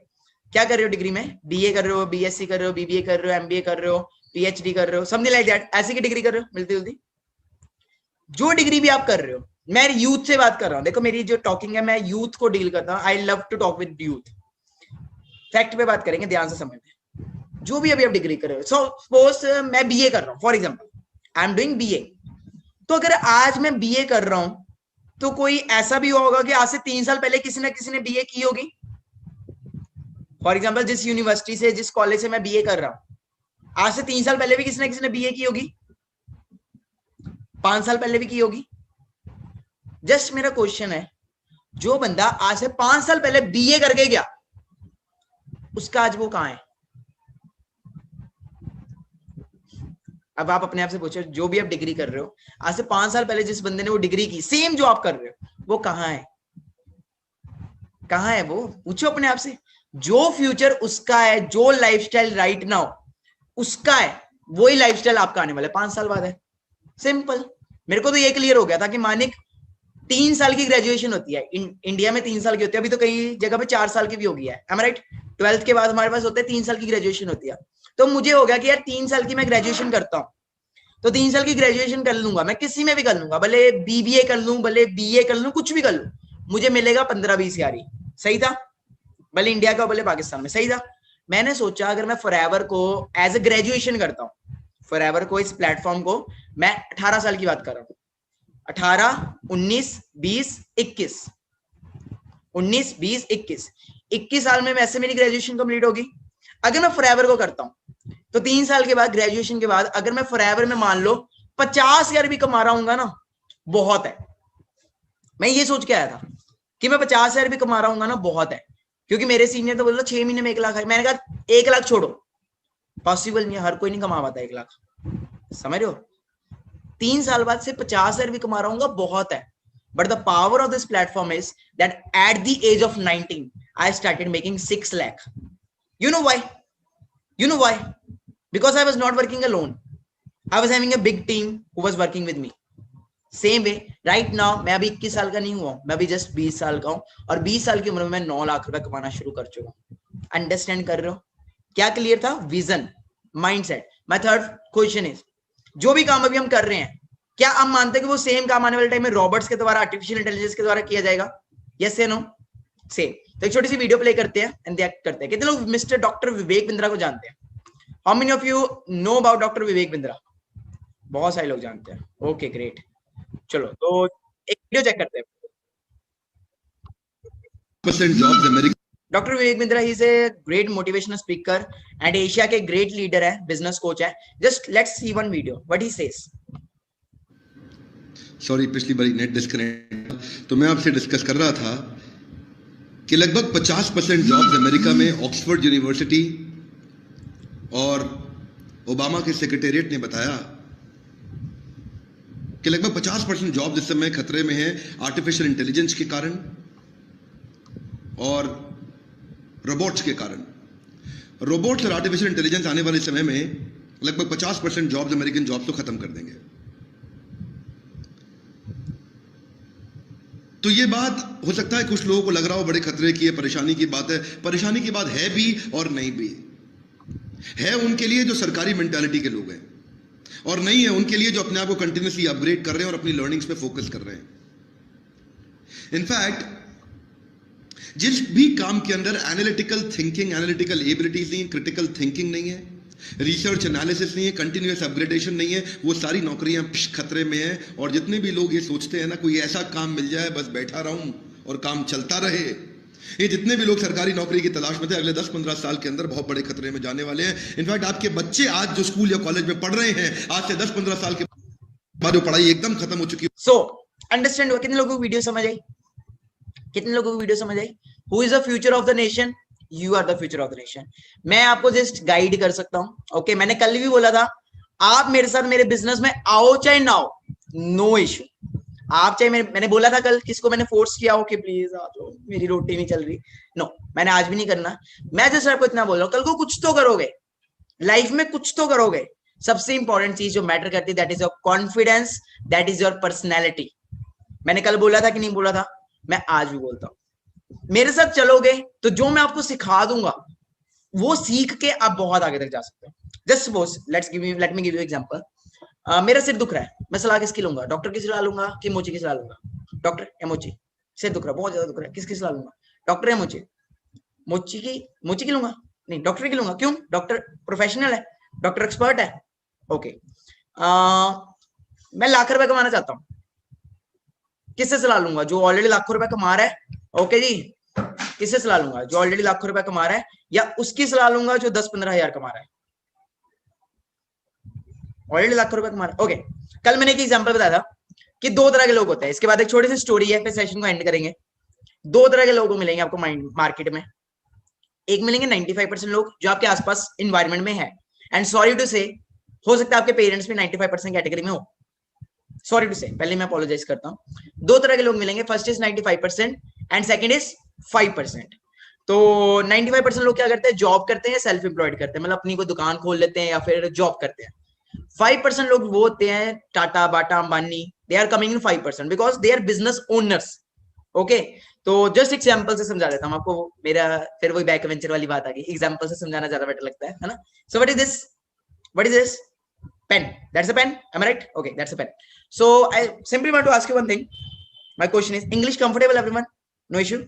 A: क्या कर रहे हो डिग्री में? बीए कर रहे हो, बीएससी कर रहे हो, बीबीए कर रहे हो, एमबीए कर रहे हो, पीएचडी कर रहे हो, समथिंग लाइक दैट। ऐसी की डिग्री कर रहे हो मिलती जुलती। जो डिग्री भी आप कर रहे हो, मैं यूथ से बात कर रहा हूँ। देखो मेरी जो टॉकिंग है, मैं यूथ को डील करता हूँ। I love to talk with youth. Fact पे बात करेंगे, ध्यान से समझना। जो भी अभी आप डिग्री कर रहे हो, सपोज मैं बीए कर रहा हूँ, for example I am doing BA. तो अगर आज मैं बीए कर रहा हूं, तो कोई ऐसा भी होगा कि आज से 3 साल पहले किसी ना किसी ने बीए की होगी। फॉर एग्जाम्पल जिस यूनिवर्सिटी से, जिस कॉलेज से मैं बीए कर रहा हूं, आज से 3 साल पहले भी किसी ना किसी ने बीए की होगी, 5 साल पहले भी की होगी। जस्ट मेरा क्वेश्चन है, जो बंदा आज से 5 साल पहले बीए करके गया, उसका आज वो कहां है? अब आप अपने आप से पूछो, जो भी आप डिग्री कर रहे हो, आज से 5 साल पहले जिस बंदे ने वो डिग्री की, सेम जो आप कर रहे हो, वो कहां है? कहां है वो? पूछो अपने आप से। जो फ्यूचर उसका है, जो लाइफस्टाइल राइट नाउ उसका है, वही लाइफस्टाइल आपका आने वाला है 5 साल बाद है। सिंपल। मेरे को तो ये क्लियर हो गया था कि मानिक 3 साल की ग्रेजुएशन होती है इंडिया में, 3 साल की होती है। अभी तो कई जगह पे 4 साल की भी हो गई है। एम आई राइट? 12th के बाद हमारे पास होते हैं 3 साल की ग्रेजुएशन होती है। तो मुझे हो गया कि यार 3 साल की मैं ग्रेजुएशन करता हूँ, तो 3 साल की ग्रेजुएशन कर लूंगा, मैं किसी में भी कर लूंगा, भले बीबीए कर लूं, भले बीए कर लूं, कुछ भी कर लूं, मुझे मिलेगा 15-20 हजार ही। सही था? भले इंडिया का, भले पाकिस्तान में। सही था? मैंने सोचा अगर मैं फॉरएवर को एज ए ग्रेजुएशन करता हूँ, फॉरएवर को, इस प्लेटफॉर्म को मैं 18 साल की बात कर रहा हूँ, 18, 19, 20, 21, 19, 20, 21 साल में वैसे मेरी ग्रेजुएशन कंप्लीट होगी। अगर मैं फॉरएवर को करता हूं, तो 3 साल के बाद, ग्रेजुएशन के बाद, अगर मैं फॉरएवर में मान लो 50 हजार भी कमा रहा हूँ ना, बहुत है। मैं ये सोच के आया था कि मैं 50 हजार भी कमा रहा हूँ ना, बहुत है। क्योंकि मेरे सीनियर तो बोल रहे 6 महीने में 1 लाख है। मैंने कहा 1 लाख छोड़ो, पॉसिबल नहीं है, हर कोई नहीं कमा पाता 1 लाख। समझ रहे हो? 3 साल बाद से 50 हजार भी कमा रहा हूँ, बहुत है। But the power of this platform is that at the age of 19, I started making 6 lakh. You know why? You know why? Because I was not working alone. I was having a big team who was working with me. Same way, right now, मैं अभी 21 साल का नहीं हुआ, मैं अभी just 20 साल का हूँ, और 20 साल की उम्र में मैं 9 लाख रुपए कमाना शुरू कर चुका हूँ। अंडरस्टैंड कर रहे हो? क्या क्लियर था? Vision, mindset. My third question is, जो भी काम अभी हम कर रहे हैं, क्या हम मानते हैं कि वो सेम काम आने वाले टाइम में रोबोट्स के द्वारा, आर्टिफिशियल इंटेलिजेंस के द्वारा किया जाएगा? यस या नो? सेम। तो एक छोटी सी वीडियो प्ले करते हैं एंड रिएक्ट करते हैं। कितने लोग मिस्टर डॉक्टर विवेक बिंद्रा को जानते हैं? How many of you know about doctor Vivek Bindra? बहुत सारे लोग जानते हैं। Okay great. चलो तो एक वीडियो चेक करते हैं। Doctor Vivek Bindra is a great motivational speaker and Asia के ग्रेट लीडर है, बिजनेस कोच है। Just let's see one video what he says.
B: Sorry, पिछली बारी नेट डिस्कनेक्ट, तो मैं आपसे डिस्कस कर रहा था कि लगभग 50% जॉब्स अमेरिका में ऑक्सफोर्ड यूनिवर्सिटी और ओबामा के सेक्रेटेरिएट ने बताया कि लगभग 50% जॉब्स इस समय खतरे में हैं आर्टिफिशियल इंटेलिजेंस के कारण और रोबोट्स के कारण। रोबोट्स और आर्टिफिशियल इंटेलिजेंस आने वाले समय में लगभग 50% जॉब्स, अमेरिकन जॉब्स तो खत्म कर देंगे। तो ये बात हो सकता है कुछ लोगों को लग रहा हो बड़े खतरे की है, परेशानी की बात है। परेशानी की बात है भी और नहीं भी है। उनके लिए जो सरकारी मेंटालिटी के लोग हैं, और नहीं है उनके लिए जो अपने आप को कंटिन्यूसली अपग्रेड कर रहे हैं और अपनी लर्निंग्स पे फोकस कर रहे हैं। इनफैक्ट जिस भी काम के अंदर एनालिटिकल थिंकिंग, एनालिटिकल एबिलिटीज नहीं है, क्रिटिकल थिंकिंग नहीं है, रिसर्च एनालिसिस नहीं है, कंटिन्यूअस अपग्रेडेशन नहीं है, वो सारी नौकरियां खतरे में हैं। और जितने भी लोग ये सोचते हैं ना कोई ऐसा काम मिल जाए बस बैठा रहूं और काम चलता रहे, ये जितने भी लोग सरकारी नौकरी की तलाश में थे अगले 10-15 साल के अंदर बहुत बड़े खतरे में जाने वाले हैं। इनफैक्ट आपके बच्चे आज जो स्कूल या कॉलेज में पढ़ रहे हैं, आज से 10-15 साल के बाद वो पढ़ाई एकदम खत्म हो चुकी है।
A: सो अंडरस्टैंड हुआ? कितने लोगों को वीडियो समझ आई? कितने लोगों को वीडियो समझ आई? Who is the future of the nation? You are the future of the nation. मैं आपको जस्ट गाइड कर सकता हूं। ओके, मैंने कल भी बोला था आप मेरे साथ मेरे बिजनेस में आओ चाहे ना आओ, नो इश्यू। आप चाहे मैंने बोला था कल, किसको मैंने फोर्स किया हो कि प्लीज आ जाओ, मेरी रोटी नहीं चल रही? नो, मैंने आज भी नहीं करना। मैं जस्ट आपको इतना बोल रहा हूं, कल को कुछ तो करोगे लाइफ में, कुछ तो करोगे। सबसे इंपॉर्टेंट चीज जो मैटर करती है that is your confidence, that is your personality. मैंने कल बोला था कि नहीं बोला था? मैं आज भी बोलता हूँ, मेरे साथ चलोगे तो जो मैं आपको सिखा दूंगा वो सीख के आप बहुत आगे तक जा सकते हो। Just suppose let me give you example. मेरा सिर दुख रहा है, मैं सलाह किसकी लूंगा? डॉक्टर की सलाह लूंगा कि मोची की सलाह लूंगा? डॉक्टर या मोची? सिर दुख रहा है, बहुत ज्यादा दुख रहा है, किसकी सलाह लूंगा? डॉक्टर या मोची? मोची की लूंगा? नहीं, डॉक्टर की लूंगा। क्यों? डॉक्टर प्रोफेशनल है, डॉक्टर एक्सपर्ट है। ओके, मैं लाख रुपए कमाना चाहता हूँ, किससे सलाह लूंगा? जो ऑलरेडी लाखों रुपए कमा रहा है। ओके जी, किससे सलाह लूंगा? जो ऑलरेडी लाखों रुपए कमा रहा है, या उसकी सलाह लूंगा जो 10-15 हजार कमा रहा है? ऑलरेडी लाखों रुपए कमा रहा है। ओके, कल मैंने एक एग्जांपल बताया था कि दो तरह के लोग होते हैं। इसके बाद एक छोटी सी स्टोरी है, फिर सेशन को एंड करेंगे। दो तरह के लोग मिलेंगे आपको मार्केट में। एक मिलेंगे 95% लोग जो आपके आसपास इन्वायरमेंट में है, एंड सॉरी टू से, हो सकता है आपके पेरेंट्स भी 95% कैटेगरी में हो, सॉरी टू से, पहले मैं अपोलोजाइज करता हूं। दो तरह के लोग मिलेंगे, first is 95% and second is 5%। तो 95% लोग क्या करते हैं? जॉब करते हैं, सेल्फ एम्प्लॉयड करते हैं, मतलब अपनी कोई दुकान खोल लेते हैं या फिर जॉब करते हैं। 5% लोग वो होते हैं, Tata, Bata, Ambani, they are coming in 5% because they are business owners. Okay, तो जस्ट एग्जांपल से समझा देता हूं आपको। मेरा फिर वही बैक वेंचर वाली बात आ गई, एग्जांपल से समझाना ज्यादा बेटर लगता है ना? So what is this pen? That's a pen, am I right? Okay, that's a pen. So I simply want to ask you one thing. My question is, English comfortable everyone? No issue?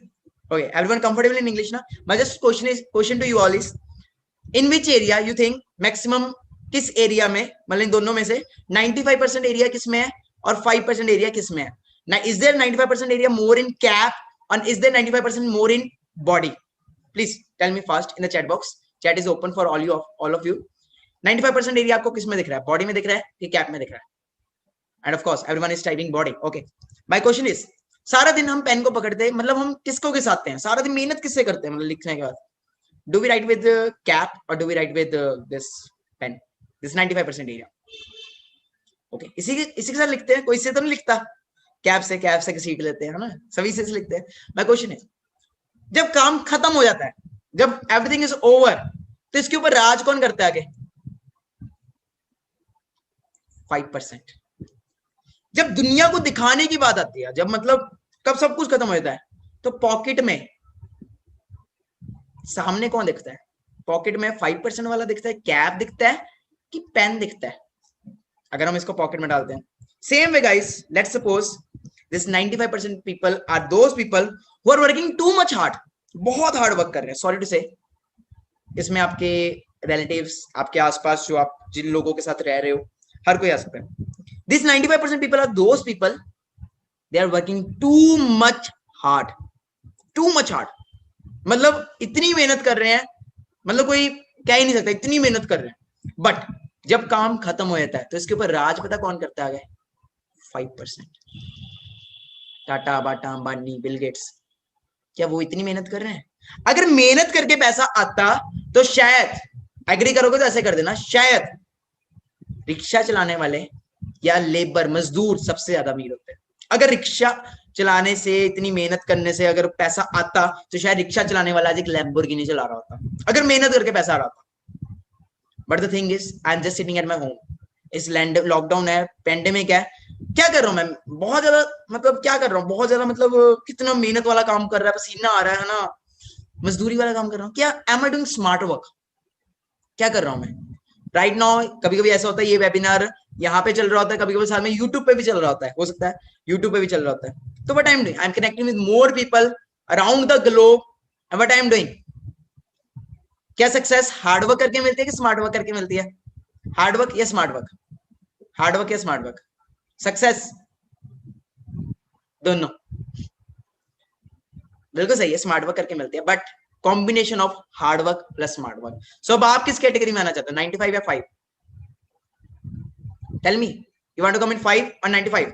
A: Okay, everyone comfortable in English na? My just question to you all is, in which area you think maximum, किस area में, मतलब इन दोनों में से 95% area किस में है और 5% एरिया किस में है? Now is there 95% area more in cap and is there 95% more in body? Please tell me fast in the chat box. Chat is open for all of you. 95% area आपको किस में दिख रहा है? बॉडी में दिख रहा है कि कैप में दिख रहा है? End of course everyone is typing body. Okay, my question is, सारा दिन हम पेन को पकड़ते हैं, मतलब हम किसको घिसाते हैं? सारा दिन मेहनत किससे करते हैं, मतलब लिखने के बाद? Do we write with cap or do we write with this pen? This 95% area. Okay, इसी के साथ लिखते हैं, कोई से तो नहीं लिखता। कैप से घसीट लेते हैं ना, सभी से लिखते हैं। माय क्वेश्चन इज, जब काम खत्म हो जाता है, जब एवरीथिंग इज ओवर, तो इसके ऊपर राज कौन करता है आगे? 5%। जब दुनिया को दिखाने की बात आती है, जब मतलब कब सब कुछ खत्म हो जाता है, तो पॉकेट में सामने कौन दिखता है? पॉकेट में 5% वाला दिखता है, कैप दिखता है कि पेन दिखता है? अगर हम इसको पॉकेट में डालते हैं, same way guys, let's suppose this 95% people are those people who are working too much hard, बहुत हार्ड वर्क कर रहे हैं। सॉरी टू से, इसमें आपके रिलेटिव्स, आपके आसपास जो आप जिन लोगों के साथ रह रहे हो, हर कोई आ सकता है। This 95% people are those people, they are working too much hard, too much hard. मतलब इतनी मेहनत कर रहे हैं, मतलब कोई कह ही नहीं सकता, इतनी मेहनत कर रहे हैं। बट जब काम खत्म हो जाता है, तो इसके ऊपर राज पता कौन करता है आगे? 5%। Tata, Bata, Ambani, Bill Gates, क्या वो इतनी मेहनत कर रहे हैं? अगर मेहनत करके पैसा आता तो शायद, एग्री करोगे तो ऐसे कर देना, शायद रिक्शा चलाने वाले या लेबर, मजदूर सबसे ज्यादा अमीर होते हैं। अगर रिक्शा चलाने से, इतनी मेहनत करने से अगर पैसा आता, तो शायद रिक्शा चलाने वाला आज एक लैम्बोर्गिनी चला रहा होता, अगर मेहनत करके पैसा आ रहा था। But the thing is, I am just sitting at my home, इस लॉकडाउन है, पेंडेमिक है, क्या कर रहा हूं मैं? बहुत ज्यादा, मतलब क्या कर रहा हूँ? बहुत ज्यादा, मतलब कितना मेहनत वाला काम कर रहा है, पसीना आ रहा है ना, मजदूरी वाला काम कर रहा हूँ। क्या am I doing smart work? क्या कर रहा हूं मैं राइट नाउ? कभी कभी ऐसा होता है, ये वेबिनार यहाँ पे चल रहा होता है, कभी कभी साथ में यूट्यूब पे भी चल रहा होता है, हो सकता है यूट्यूब पे भी चल रहा होता है। तो what I am doing, I am connecting with more people around the globe. And what I am doing, क्या सक्सेस हार्ड वर्क करके मिलती है कि स्मार्ट वर्क करके मिलती है? हार्ड वर्क या स्मार्ट वर्क? हार्ड वर्क या स्मार्ट वर्क? सक्सेस दोनों, बिल्कुल सही है, स्मार्ट वर्क करके मिलती है, but combination of hard work plus smart work. So अब आप किस कैटेगरी में आना चाहते हो, 95 या 5? Tell me, you want to come in 5 और 95?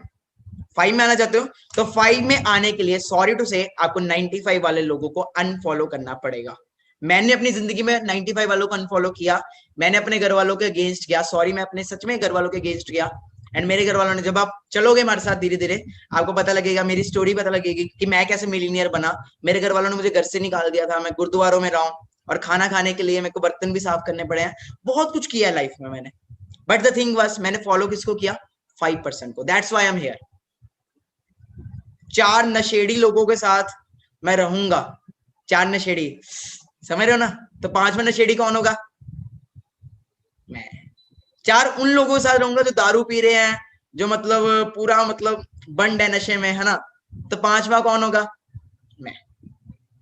A: 5 में आना चाहते हो तो 5 में आने के लिए, सॉरी टू से, आपको 95 वाले लोगों को अनफॉलो करना पड़ेगा। मैंने अपनी जिंदगी में 95 वालों को अनफॉलो किया, मैंने अपने घर वालों के अगेंस्ट किया, सॉरी, मैं अपने सच में घर वालों के अगेंस्ट किया। एंड मेरे घर वालों ने, जब आप चलोगे हमारे साथ धीरे धीरे, आपको पता लगेगा, मेरी स्टोरी पता लगेगी कि मैं कैसे मिलीनियर बना। मेरे घर वालों ने मुझे घर से निकाल दिया था, मैं गुरुद्वारों में रहा हूँ, और खाना खाने के लिए मेरे को बर्तन भी साफ करने पड़े हैं, बहुत कुछ किया है लाइफ में मैंने। बट द थिंग वाज, मैंने फॉलो किसको किया? 5% को। That's why I am here. 4 नशेड़ी लोगों के साथ मैं रहूंगा, 4 नशेड़ी, समझ रहे हो ना? तो 5वां नशेड़ी कौन होगा? मैं। 4 उन लोगों के साथ रहूंगा जो दारू पी रहे हैं, जो मतलब पूरा मतलब बंड है नशे में, है ना? तो 5वां कौन होगा? मैं।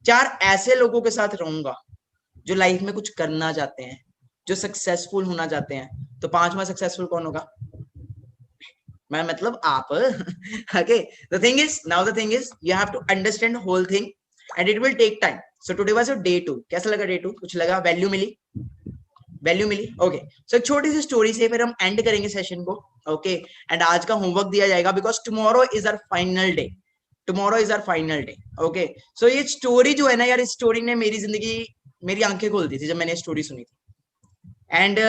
A: 4 ऐसे लोगों के साथ रहूंगा जो लाइफ में कुछ करना चाहते हैं, जो सक्सेसफुल होना चाहते हैं। तो 5वां सक्सेसफुल कौन होगा? मैं मतलब आप। Okay, the thing is, now the thing is you have to understand whole thing and it will take time. So today was your day 2। कैसा लगा डे 2? कुछ लगा? वैल्यू मिली? वैल्यू मिली? ओके, सो एक छोटी सी स्टोरी से फिर हम एंड करेंगे सेशन को। ओके, एंड आज का होमवर्क दिया जाएगा because tomorrow is our final day. Tomorrow is our final day. Okay, so ये स्टोरी जो है ना यार, इस स्टोरी ने मेरी जिंदगी, मेरी आंखें खोल दी थी जब मैंने स्टोरी सुनी थी। एंड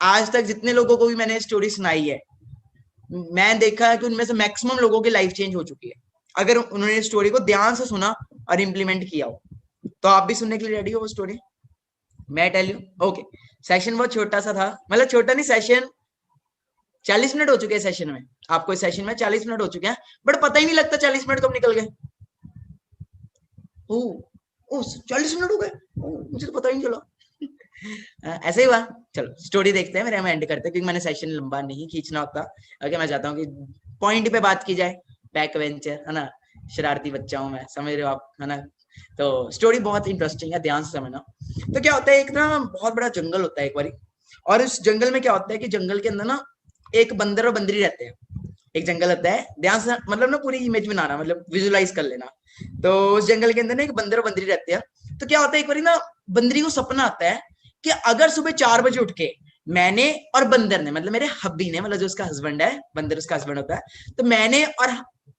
A: आज तक जितने लोगों को भी मैंने स्टोरी सुनाई है, मैं देखा है कि उनमें से मैक्सिमम लोगों की लाइफ चेंज हो चुकी है अगर उन्होंने स्टोरी को ध्यान से सुना और इम्प्लीमेंट किया हो। तो आप भी सुनने के लिए रेडी हो वो स्टोरी? मैं टेल यू। ओके, सेशन बहुत छोटा सा था, मतलब छोटा नहीं, सेशन 40 मिनट हो चुके हैं सेशन में। आपको इस सेशन में 40 मिनट हो चुके हैं, बट पता ही नहीं लगता 40 मिनट कब निकल गए। ओ ओ 40 मिनट हो गए, मुझे तो पता ही नहीं चला। ऐसे ही हुआ। चलो स्टोरी देखते हैं, मेरे हम एंड करते हैं क्योंकि मैंने सेशन लंबा नहीं खींचना होता। ओके, मैं चाहता हूँ कि पॉइंट पे बात की जाए। बैक वेंचर है ना, शरारती बच्चा हूँ मैं, समझ रहे हो आप, है ना? तो स्टोरी बहुत इंटरेस्टिंग है, ध्यान से समझना। तो क्या होता है, एक ना बहुत बड़ा जंगल होता है एक बारी, और उस जंगल में क्या होता है कि जंगल के अंदर ना एक बंदर और बंदरी रहते हैं। एक जंगल होता है, ध्यान से मतलब ना पूरी इमेज बनाना, मतलब विजुलाइज कर लेना। तो उस जंगल के अंदर ना एक बंदर और बंदरी रहते हैं। तो क्या होता है, एक बारी ना बंदरी को सपना आता है कि अगर सुबह 4 बजे उठ के मैंने और बंदर ने, मतलब मेरे हब्बी ने, मतलब जो उसका हस्बैंड है, बंदर उसका हस्बैंड होता है, तो मैंने और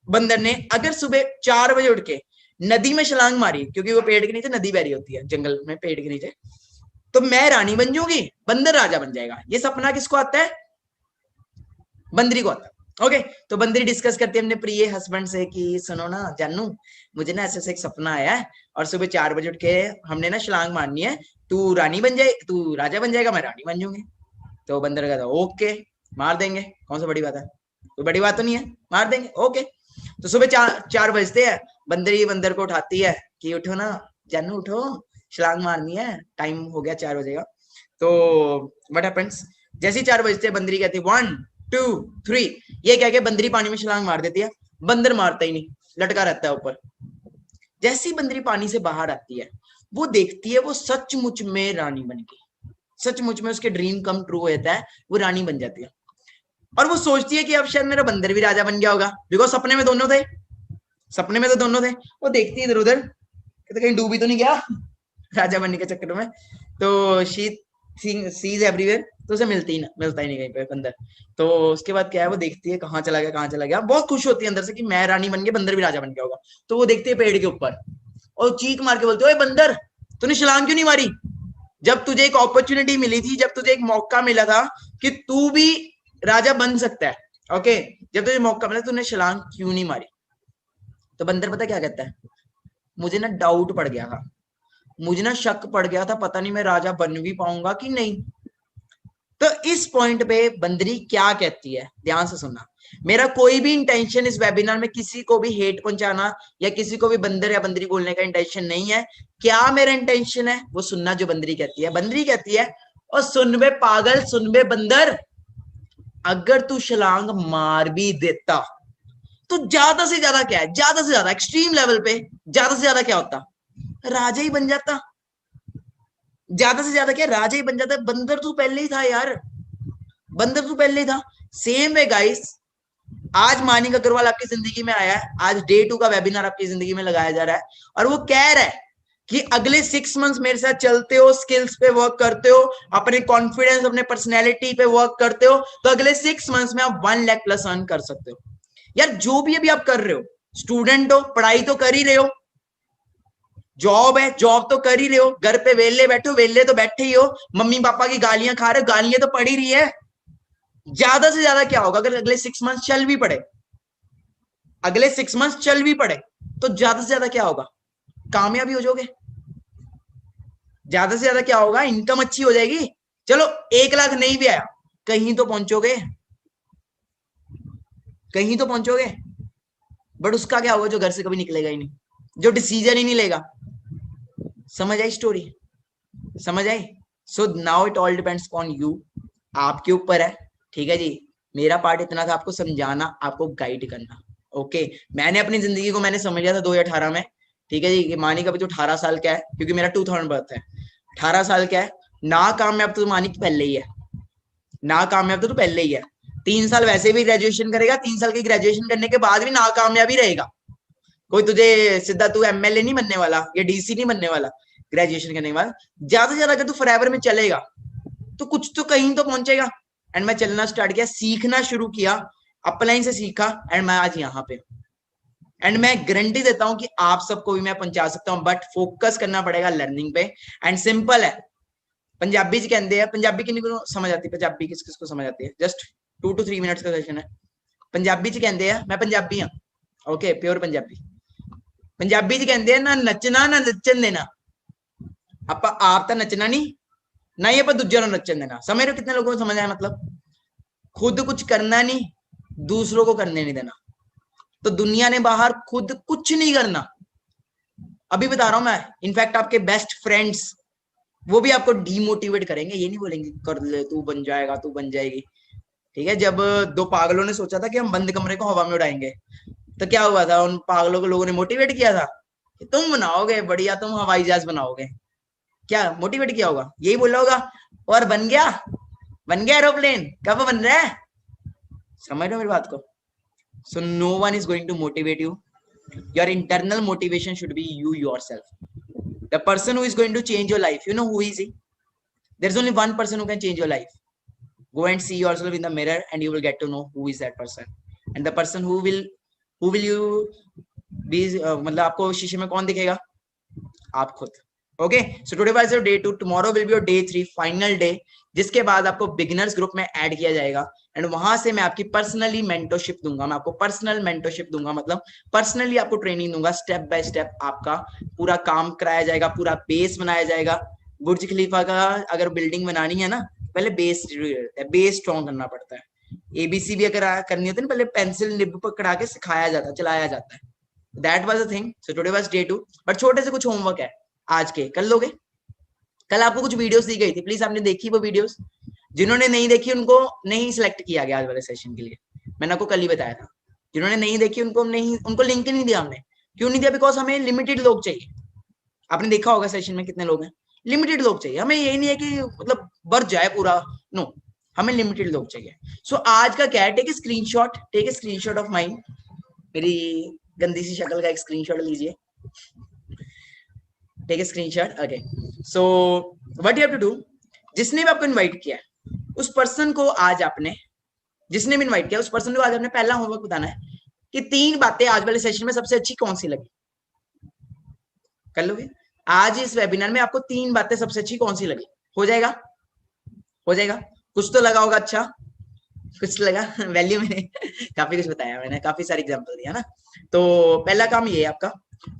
A: बंदर ने अगर सुबह 4 बजे उठ के नदी में छलांग मारी, क्योंकि वो पेड़ के नीचे नदी बह रही होती है जंगल में, पेड़ के नीचे, तो मैं रानी बन जाऊंगी, बंदर राजा बन जाएगा। ये सपना किसको आता है? बंदरी को आता है। ओके, तो बंदरी डिस्कस करती है अपने प्रिय हस्बैंड से कि सुनो ना जानू, मुझे ना ऐसे एक सपना आया है और सुबह 4 बजे उठ के हमने ना छलांग मारनी है, तू रानी बन जाए, तू राजा बन जाएगा, मैं रानी बन जाऊंगी। तो बंदर कहता ओके, मार देंगे, कौन सा बड़ी बात है, कोई बड़ी बात तो नहीं है, मार देंगे। ओके, तो सुबह 4 बजते हैं, बंदरी बंदर को उठाती है कि उठो ना जानू, उठो, छलांग मारनी है, टाइम हो गया 4 बजे का। तो व्हाट हैपेंस, जैसे ही 4 बजते हैं बंदरी कहती है 1 2 3, ये कह के बंदरी पानी में छलांग मार देती है। बंदर मारता ही नहीं, लटका रहता है ऊपर। जैसी बंदरी पानी से बाहर आती है, वो देखती है वो सचमुच में रानी बन गई, सचमुच में उसके ड्रीम कम ट्रू होता है, वो रानी बन जाती है। और वो सोचती है कि अब शायद मेरा बंदर भी राजा बन गया होगा, बिकॉज सपने में दोनों थे, सपने में तो दोनों थे। वो देखती है इधर उधर, कहते कहीं डूबी तो नहीं गया राजा बनने के चक्कर में। तो शी सीज एवरीवेयर, तो उसे मिलता ही नहीं कहीं पे बंदर। तो उसके बाद क्या है, वो देखती है कहाँ चला गया, कहाँ चला गया, बहुत खुश होती है अंदर से कि मैं रानी बन गई, बंदर भी राजा बन गया होगा। तो वो देखती है पेड़ के ऊपर और चीख मार के बोलती है, ओए बंदर, तूने छलांग क्यों नहीं मारी? जब तुझे एक अपॉर्चुनिटी मिली थी, जब तुझे एक मौका मिला था कि तू भी राजा बन सकता है, ओके, जब तुझे मौका मिला, तूने छलांग क्यों नहीं मारी? तो बंदर पता क्या कहता है, मुझे ना डाउट पड़ गया था, मुझे ना शक पड़ गया था, पता नहीं मैं राजा बन भी पाऊंगा कि नहीं। तो इस पॉइंट पे बंदरी क्या कहती है, ध्यान से सुनना। मेरा कोई भी इंटेंशन इस वेबिनार में किसी को भी हेट पहुंचाना या किसी को भी बंदर या बंदरी बोलने का इंटेंशन नहीं है। क्या मेरा इंटेंशन है वो सुनना, जो बंदरी कहती है। बंदरी कहती है, और सुन बे पागल, सुन बे बंदर, अगर तू छलांग मार भी देता तो ज्यादा से ज्यादा क्या है, ज्यादा से ज्यादा एक्सट्रीम लेवल पे ज्यादा से ज्यादा क्या होता, राजा ही बन जाता। ज्यादा से ज्यादा क्या, राजा ही बन जाता। बंदर तू पहले ही था यार, बंदर तू पहले ही था। सेम वे गाइस, आज मानिक अग्रवाल आपकी जिंदगी में आया है, आज डे 2 का वेबिनार आपकी जिंदगी में लगाया जा रहा है, और वो कह रहा है कि अगले 6 मंथ्स मेरे साथ चलते हो, स्किल्स पे वर्क करते हो, अपने कॉन्फिडेंस, अपने पर्सनैलिटी पे वर्क करते हो, तो अगले 6 मंथ्स में आप 1 लाख प्लस अर्न कर सकते हो। यार जो भी अभी आप कर रहे हो, स्टूडेंट हो, पढ़ाई तो कर ही रहे हो, जॉब है, जॉब तो कर ही रहे हो, घर पे वेले बैठो, वेले तो बैठे ही हो, मम्मी पापा की गालियां खा रहे हो, गालियां तो पड़ ही रही है। ज्यादा से ज्यादा क्या होगा, अगर अगले 6 मंथ्स चल भी पड़े, अगले 6 मंथ्स चल भी पड़े, तो ज्यादा से ज्यादा क्या होगा, कामयाबी हो जाओगे। ज्यादा से ज्यादा क्या होगा, इनकम अच्छी हो जाएगी। चलो 1 लाख नहीं भी आया, कहीं तो पहुंचोगे, कहीं तो पहुंचोगे। बट उसका क्या होगा जो घर से कभी निकलेगा ही नहीं, जो डिसीजन ही नहीं लेगा। समझ आई स्टोरी, समझ आई? So now it all depends on you, आपके ऊपर है। ठीक है जी, मेरा पार्ट इतना था आपको समझाना, आपको गाइड करना। ओके, मैंने अपनी जिंदगी को मैंने समझ लिया था 2018 में। ठीक है जी, कि मानी का भी तो 18 साल क्या है, क्योंकि मेरा 2000 बर्थ है। 18 साल क्या है, ना कामयाब तो मानी की पहले ही है, ना कामयाब तो पहले ही है। 3 साल वैसे भी ग्रेजुएशन करेगा, 3 साल की ग्रेजुएशन करने के बाद भी नाकामयाबी रहेगा। कोई तुझे सीधा तू एमएलए नहीं बनने वाला या डीसी नहीं बनने वाला ग्रेजुएशन करने के बाद। ज्यादा से ज्यादा अगर तू फॉरएवर में चलेगा तो कुछ तो कहीं तो पहुंचेगा। एंड मैं चलना स्टार्ट किया, सीखना शुरू किया, अपलाइन से सीखा, एंड मैं आज यहाँ पे। एंड मैं गारंटी देता हूं कि आप सबको भी मैं पहुंचा सकता हूं, बट फोकस करना पड़ेगा लर्निंग पे। एंड सिंपल है, पंजाबी च कहते हैं, पंजाबी किन्नी को समझ आती है, पंजाबी किस किस को समझ आती है? जस्ट 2 to 3 मिनट्स का सेशन है। पंजाबी च कहते हैं, मैं पंजाबी हाँ, ओके प्योर पंजाबी। पंजाबी च कहते हैं ना नचना ना नचन देना। ਆਪਾਂ आप तो नचना नहीं, ना ही आप दूजे नचन देना। समझ रहे हो कितने लोगों को समझ आया? मतलब खुद कुछ करना नहीं, दूसरों को करने नहीं देना। तो दुनिया ने बाहर खुद कुछ नहीं करना, अभी बता रहा हूं मैं। इनफैक्ट आपके बेस्ट फ्रेंड्स वो भी आपको डीमोटिवेट करेंगे, ये नहीं बोलेंगे कर ले तू बन जाएगा तू बन जाएगी। ठीक है, जब 2 पागलों ने सोचा था कि हम बंद कमरे को हवा में उड़ाएंगे, तो क्या हुआ था? उन पागलों को लोगों ने मोटिवेट किया था कि तुम बनाओगे बढ़िया, तुम हवाई जहाज बनाओगे। क्या मोटिवेट किया होगा? यही बोला होगा, और बन गया, बन गया एरोप्लेन, कब बन रहा है? समझ रहे हो मेरी बात को? So no one is going to motivate you, your internal motivation should be you yourself. The person who is going to change your life, you know who is he? There's only one person who can change your life. Go and see yourself in the mirror and you will get to know who is that person. And the person who will you be, मतलब आपको शीशे में कौन दिखेगा? आप खुद। Okay, so today was your day 2, tomorrow will be your day 3, final day, जिसके बाद आपको बिगिनर्स ग्रुप में ऐड किया जाएगा। एंड वहां से मैं आपकी पर्सनली मेंटरशिप दूंगा, मैं आपको पर्सनल मेंटरशिप दूंगा, मतलब पर्सनली आपको ट्रेनिंग दूंगा, स्टेप बाय स्टेप आपका पूरा काम कराया जाएगा, पूरा बेस बनाया जाएगा। बुर्ज खलीफा का अगर बिल्डिंग बनानी है ना, पहले बेस जरूरी रहता है, बेस स्ट्रॉन्ग करना पड़ता है। एबीसी भी अगर करनी होती है ना, पहले पेंसिल निब पकड़ा के सिखाया जाता है, चलाया जाता है। That was the thing. So today was day 2, but छोटे से कुछ होमवर्क है आज के, कर लोगे? कल आपको कुछ वीडियोस दी गई थी, प्लीज आपने देखी वो वीडियोस? जिन्होंने नहीं देखी उनको नहीं सिलेक्ट किया गया आज वाले सेशन के लिए, मैंने आपको कल ही बताया था। जिन्होंने नहीं देखी उनको नहीं, उनको लिंक नहीं दिया हमने। क्यों नहीं दिया? बिकॉज हमें लिमिटेड लोग चाहिए। आपने देखा होगा सेशन में कितने लोग हैं, लिमिटेड लोग चाहिए हमें। यही नहीं है कि मतलब बढ़ जाए पूरा, नो, हमें लिमिटेड लोग चाहिए। सो आज का क्या है, take a screenshot, take a screenshot of mine, मेरी गंदी सी शक्ल का एक स्क्रीनशॉट लीजिए, take a screenshot. Okay, so what you have to do, जिसने भी आपको इनवाइट किया है उस पर्सन को आज आपने, जिसने भी इनवाइट किया उस पर्सन को आज आपने पहला होमवर्क बताना है कि 3 बातें आज वाले सेशन में सबसे अच्छी कौन सी लगी। कर लोगे? आज इस वेबिनार में आपको 3 बातें सबसे अच्छी कौन सी लगी? हो जाएगा? हो जाएगा? कुछ तो लगा होगा अच्छा, कुछ लगा वैल्यू में काफी कुछ बताया मैंने, काफी सारे एग्जांपल दिया ना। तो पहला काम ये है आपका।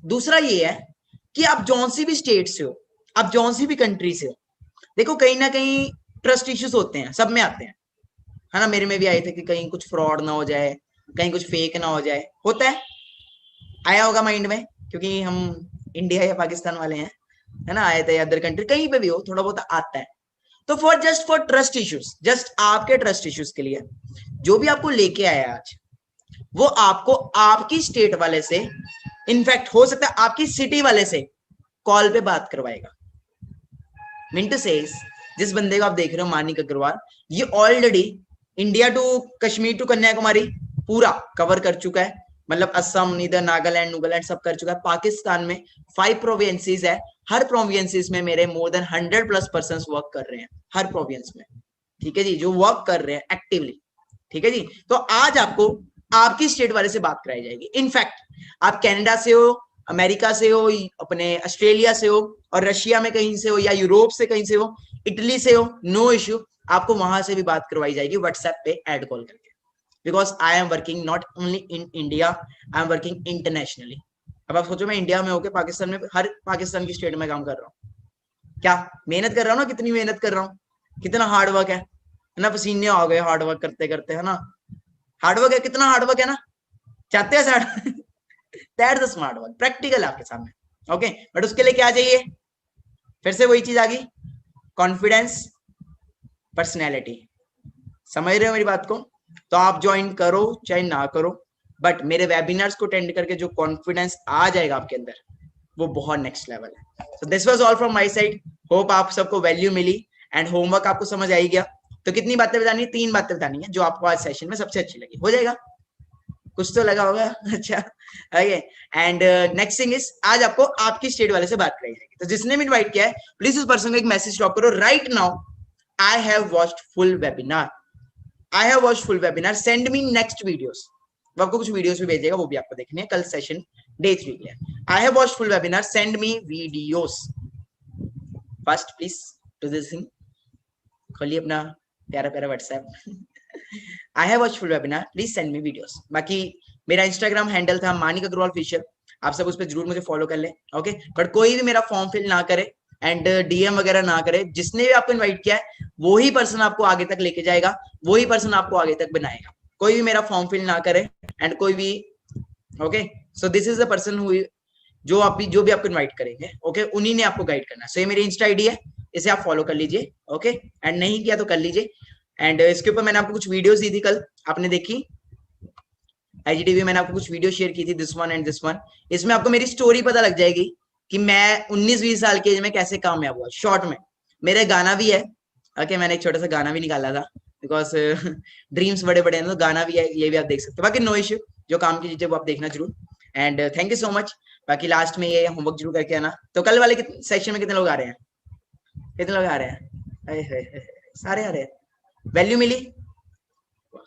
A: दूसरा ये है कि आप जौन सी भी स्टेट से हो, आप जौन सी भी कंट्री से हो, देखो कहीं ना कहीं ट्रस्ट इश्यूज होते हैं, सब में आते हैं, है ना? मेरे में भी आए थे कि कहीं कुछ फ्रॉड ना हो जाए, कहीं कुछ फेक ना हो जाए, होता है, आया होगा माइंड में, क्योंकि हम इंडिया या पाकिस्तान वाले हैं, है ना? आए थे अदर कंट्री, कहीं पे भी हो थोड़ा बहुत आता है। तो फॉर ट्रस्ट इश्यूज, जस्ट आपके ट्रस्ट इश्यूज के लिए जो भी आपको लेके आया आज, वो आपको आपकी स्टेट वाले से, इनफैक्ट हो सकता है आपकी सिटी वाले से कॉल पे बात करवाएगा। मिंटू सेज, जिस बंदे को आप देख रहे हो मानिक अग्रवाल, ये already India to Kashmir to Kanyakumari पूरा कवर कर चुका है, मतलब असम, नीदर, नागालैंड, नूगालैंड सब कर चुका है। पाकिस्तान में 5 प्रोविंसेस है, हर प्रोविंसेस में मेरे मोर देन 100+ पर्संस वर्क कर रहे हैं, हर प्रोविंस में। ठीक है जी, जो वर्क कर रहे हैं एक्टिवली। ठीक है जी, तो आज आपको आपकी स्टेट वाले से बात कराई जाएगी। इनफैक्ट आप कनाडा से हो, अमेरिका से हो, अपने ऑस्ट्रेलिया से हो, और रशिया में कहीं से हो, या यूरोप से कहीं से हो, इटली से हो, नो इश्यू, आपको वहां से भी बात करवाई जाएगी व्हाट्सएप पे ऐड कॉल करके। Because I am working not only in India, I am working internationally. अब आप सोचो मैं इंडिया में होकर पाकिस्तान में, हर पाकिस्तान की स्टेट में काम कर रहा हूँ, क्या मेहनत कर रहा हूँ ना, कितनी मेहनत कर रहा हूँ, कितना हार्ड वर्क है ना, पसीने आ गए हार्ड वर्क करते करते, है ना? हार्ड वर्क है, कितना हार्ड वर्क है ना, चाहते हैं sir that's the smart work, practical आपके सामने। ओके, बट उसके लिए क्या चाहिए? फिर से वही चीज आ गई, कॉन्फिडेंस, पर्सनैलिटी। समझ रहे हो मेरी बात को? तो आप ज्वाइन करो चाहे ना करो, बट मेरे वेबिनार्स को अटेंड करके जो कॉन्फिडेंस आ जाएगा आपके अंदर, वो बहुत नेक्स्ट लेवल है। So this was all from my side. Hope आप सबको वैल्यू मिली एंड होमवर्क आपको समझ आई गया। तो कितनी बातें बतानी है? 3 बातें बतानी है जो आपको आज सेशन में सबसे अच्छी लगी। हो जाएगा? कुछ तो लगा होगा। अच्छा, okay. And next thing is, आज आपको आपकी स्टेट वाले से बात कराई जाएगी। तो जिसने भी इनवाइट किया है, प्लीज उस पर्सन को एक मैसेज ड्रॉप करो, right now I have watched full webinar, I have watched full webinar, send me next videos. वो आपको कुछ वीडियोस भी भेजेगा, वो भी आपको देखनी है कल सेशन डे 3 के लिए। I have watched full webinar, send me videos first please to this thing. खोलिए अपना प्यारा प्यारा WhatsApp. I have watched full webinar, please send me videos. बाकी मेरा इंस्टाग्राम हैंडल था मानिक अग्रवाल ऑफिशियल, आप सब उस पर जरूर मुझे फॉलो कर ले। ओके, बट कोई भी मेरा फॉर्म फिल ना करे एंड डीएम वगैरह ना करे। जिसने भी आपको इनवाइट किया है वही पर्सन आपको आगे तक लेके जाएगा, वही पर्सन आपको आगे तक बनाएगा। कोई भी मेरा फॉर्म फिल ना करे एंड कोई भी, okay, so this is the person who, जो भी आपको इनवाइट करेंगे, ओके, उन्हीं ने आपको गाइड करना है। सो ये मेरी इंस्टा आईडी है, इसे आप फॉलो कर लीजिए। ओके, एंड नहीं किया तो कर लीजिए। एंड इसके ऊपर मैंने आपको कुछ वीडियोस दी थी कल, आपने देखी? आईजीटीवी मैंने आपको कुछ वीडियो शेयर की थी, this one and this one. इसमें आपको मेरी स्टोरी पता लग जाएगी कि मैं 19-20 साल की एज में कैसे कामयाब हुआ। शॉर्ट में मेरे गाना भी है, ओके, मैंने एक छोटा सा गाना भी निकाला था, बिकॉज ड्रीम्स बड़े बड़े हैं, तो गाना भी है, ये भी आप देख सकते हो। बाकी नो इश्यू, जो काम की चीजें वो आप देखना जरूर। And thank you so much. बाकी लास्ट में ये होमवर्क जरूर करके आना। तो कल वाले सेक्शन में कितने लोग आ रहे हैं? कितने लोग आ रहे हैं? सारे आ रहे हैं। वैल्यू मिली?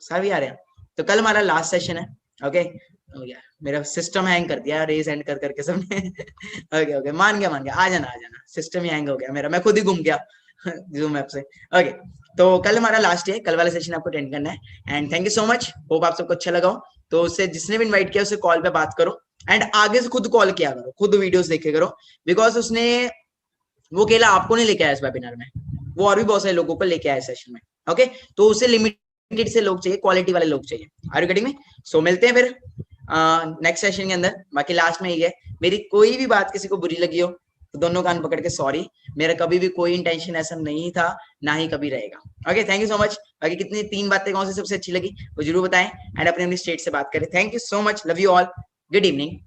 A: सारे आ रहे हैं। तो कल हमारा लास्ट सेशन है। ओके, हो गया, मेरा सिस्टम हैंग कर दिया रेज एंड कर करके सबने। ओके ओके, मान गया, आ जाना, सिस्टम ही हैंग हो गया मेरा, मैं खुद ही घूम गया जूम ऐप से। ओके, तो कल हमारा लास्ट है, कल वाला सेशन आपको अटेंड करना है। And thank you so much, hope आप सबको अच्छा लगा हो। तो उससे जिसने भी इनवाइट किया उससे कॉल पे बात करो एंड आगे से खुद कॉल किया करो, खुद वीडियोस देखे करो, बिकॉज उसने वो अकेला आपको नहीं लेके आया इस वेबिनार में, वो और भी बहुत सारे लोगों को लेके आया सेशन में। ओके, तो उसे लिमिटेड से लोग चाहिए, क्वालिटी वाले लोग चाहिए। Are you getting me? So मिलते हैं फिर नेक्स्ट सेशन के अंदर। बाकी लास्ट में ये है, मेरी कोई भी बात किसी को बुरी लगी हो तो दोनों कान पकड़ के सॉरी, मेरा कभी भी कोई इंटेंशन ऐसा नहीं था, ना ही कभी रहेगा। Okay, thank you so much. बाकी कितनी 3 बातें कौन सी सबसे अच्छी लगी वो जरूर बताएं एंड अपने अपनी स्टेट से बात करें। Thank you so much, love you all, good evening,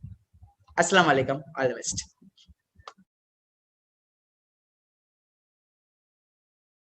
A: अस्सलाम वालेकुम, ऑल द बेस्ट।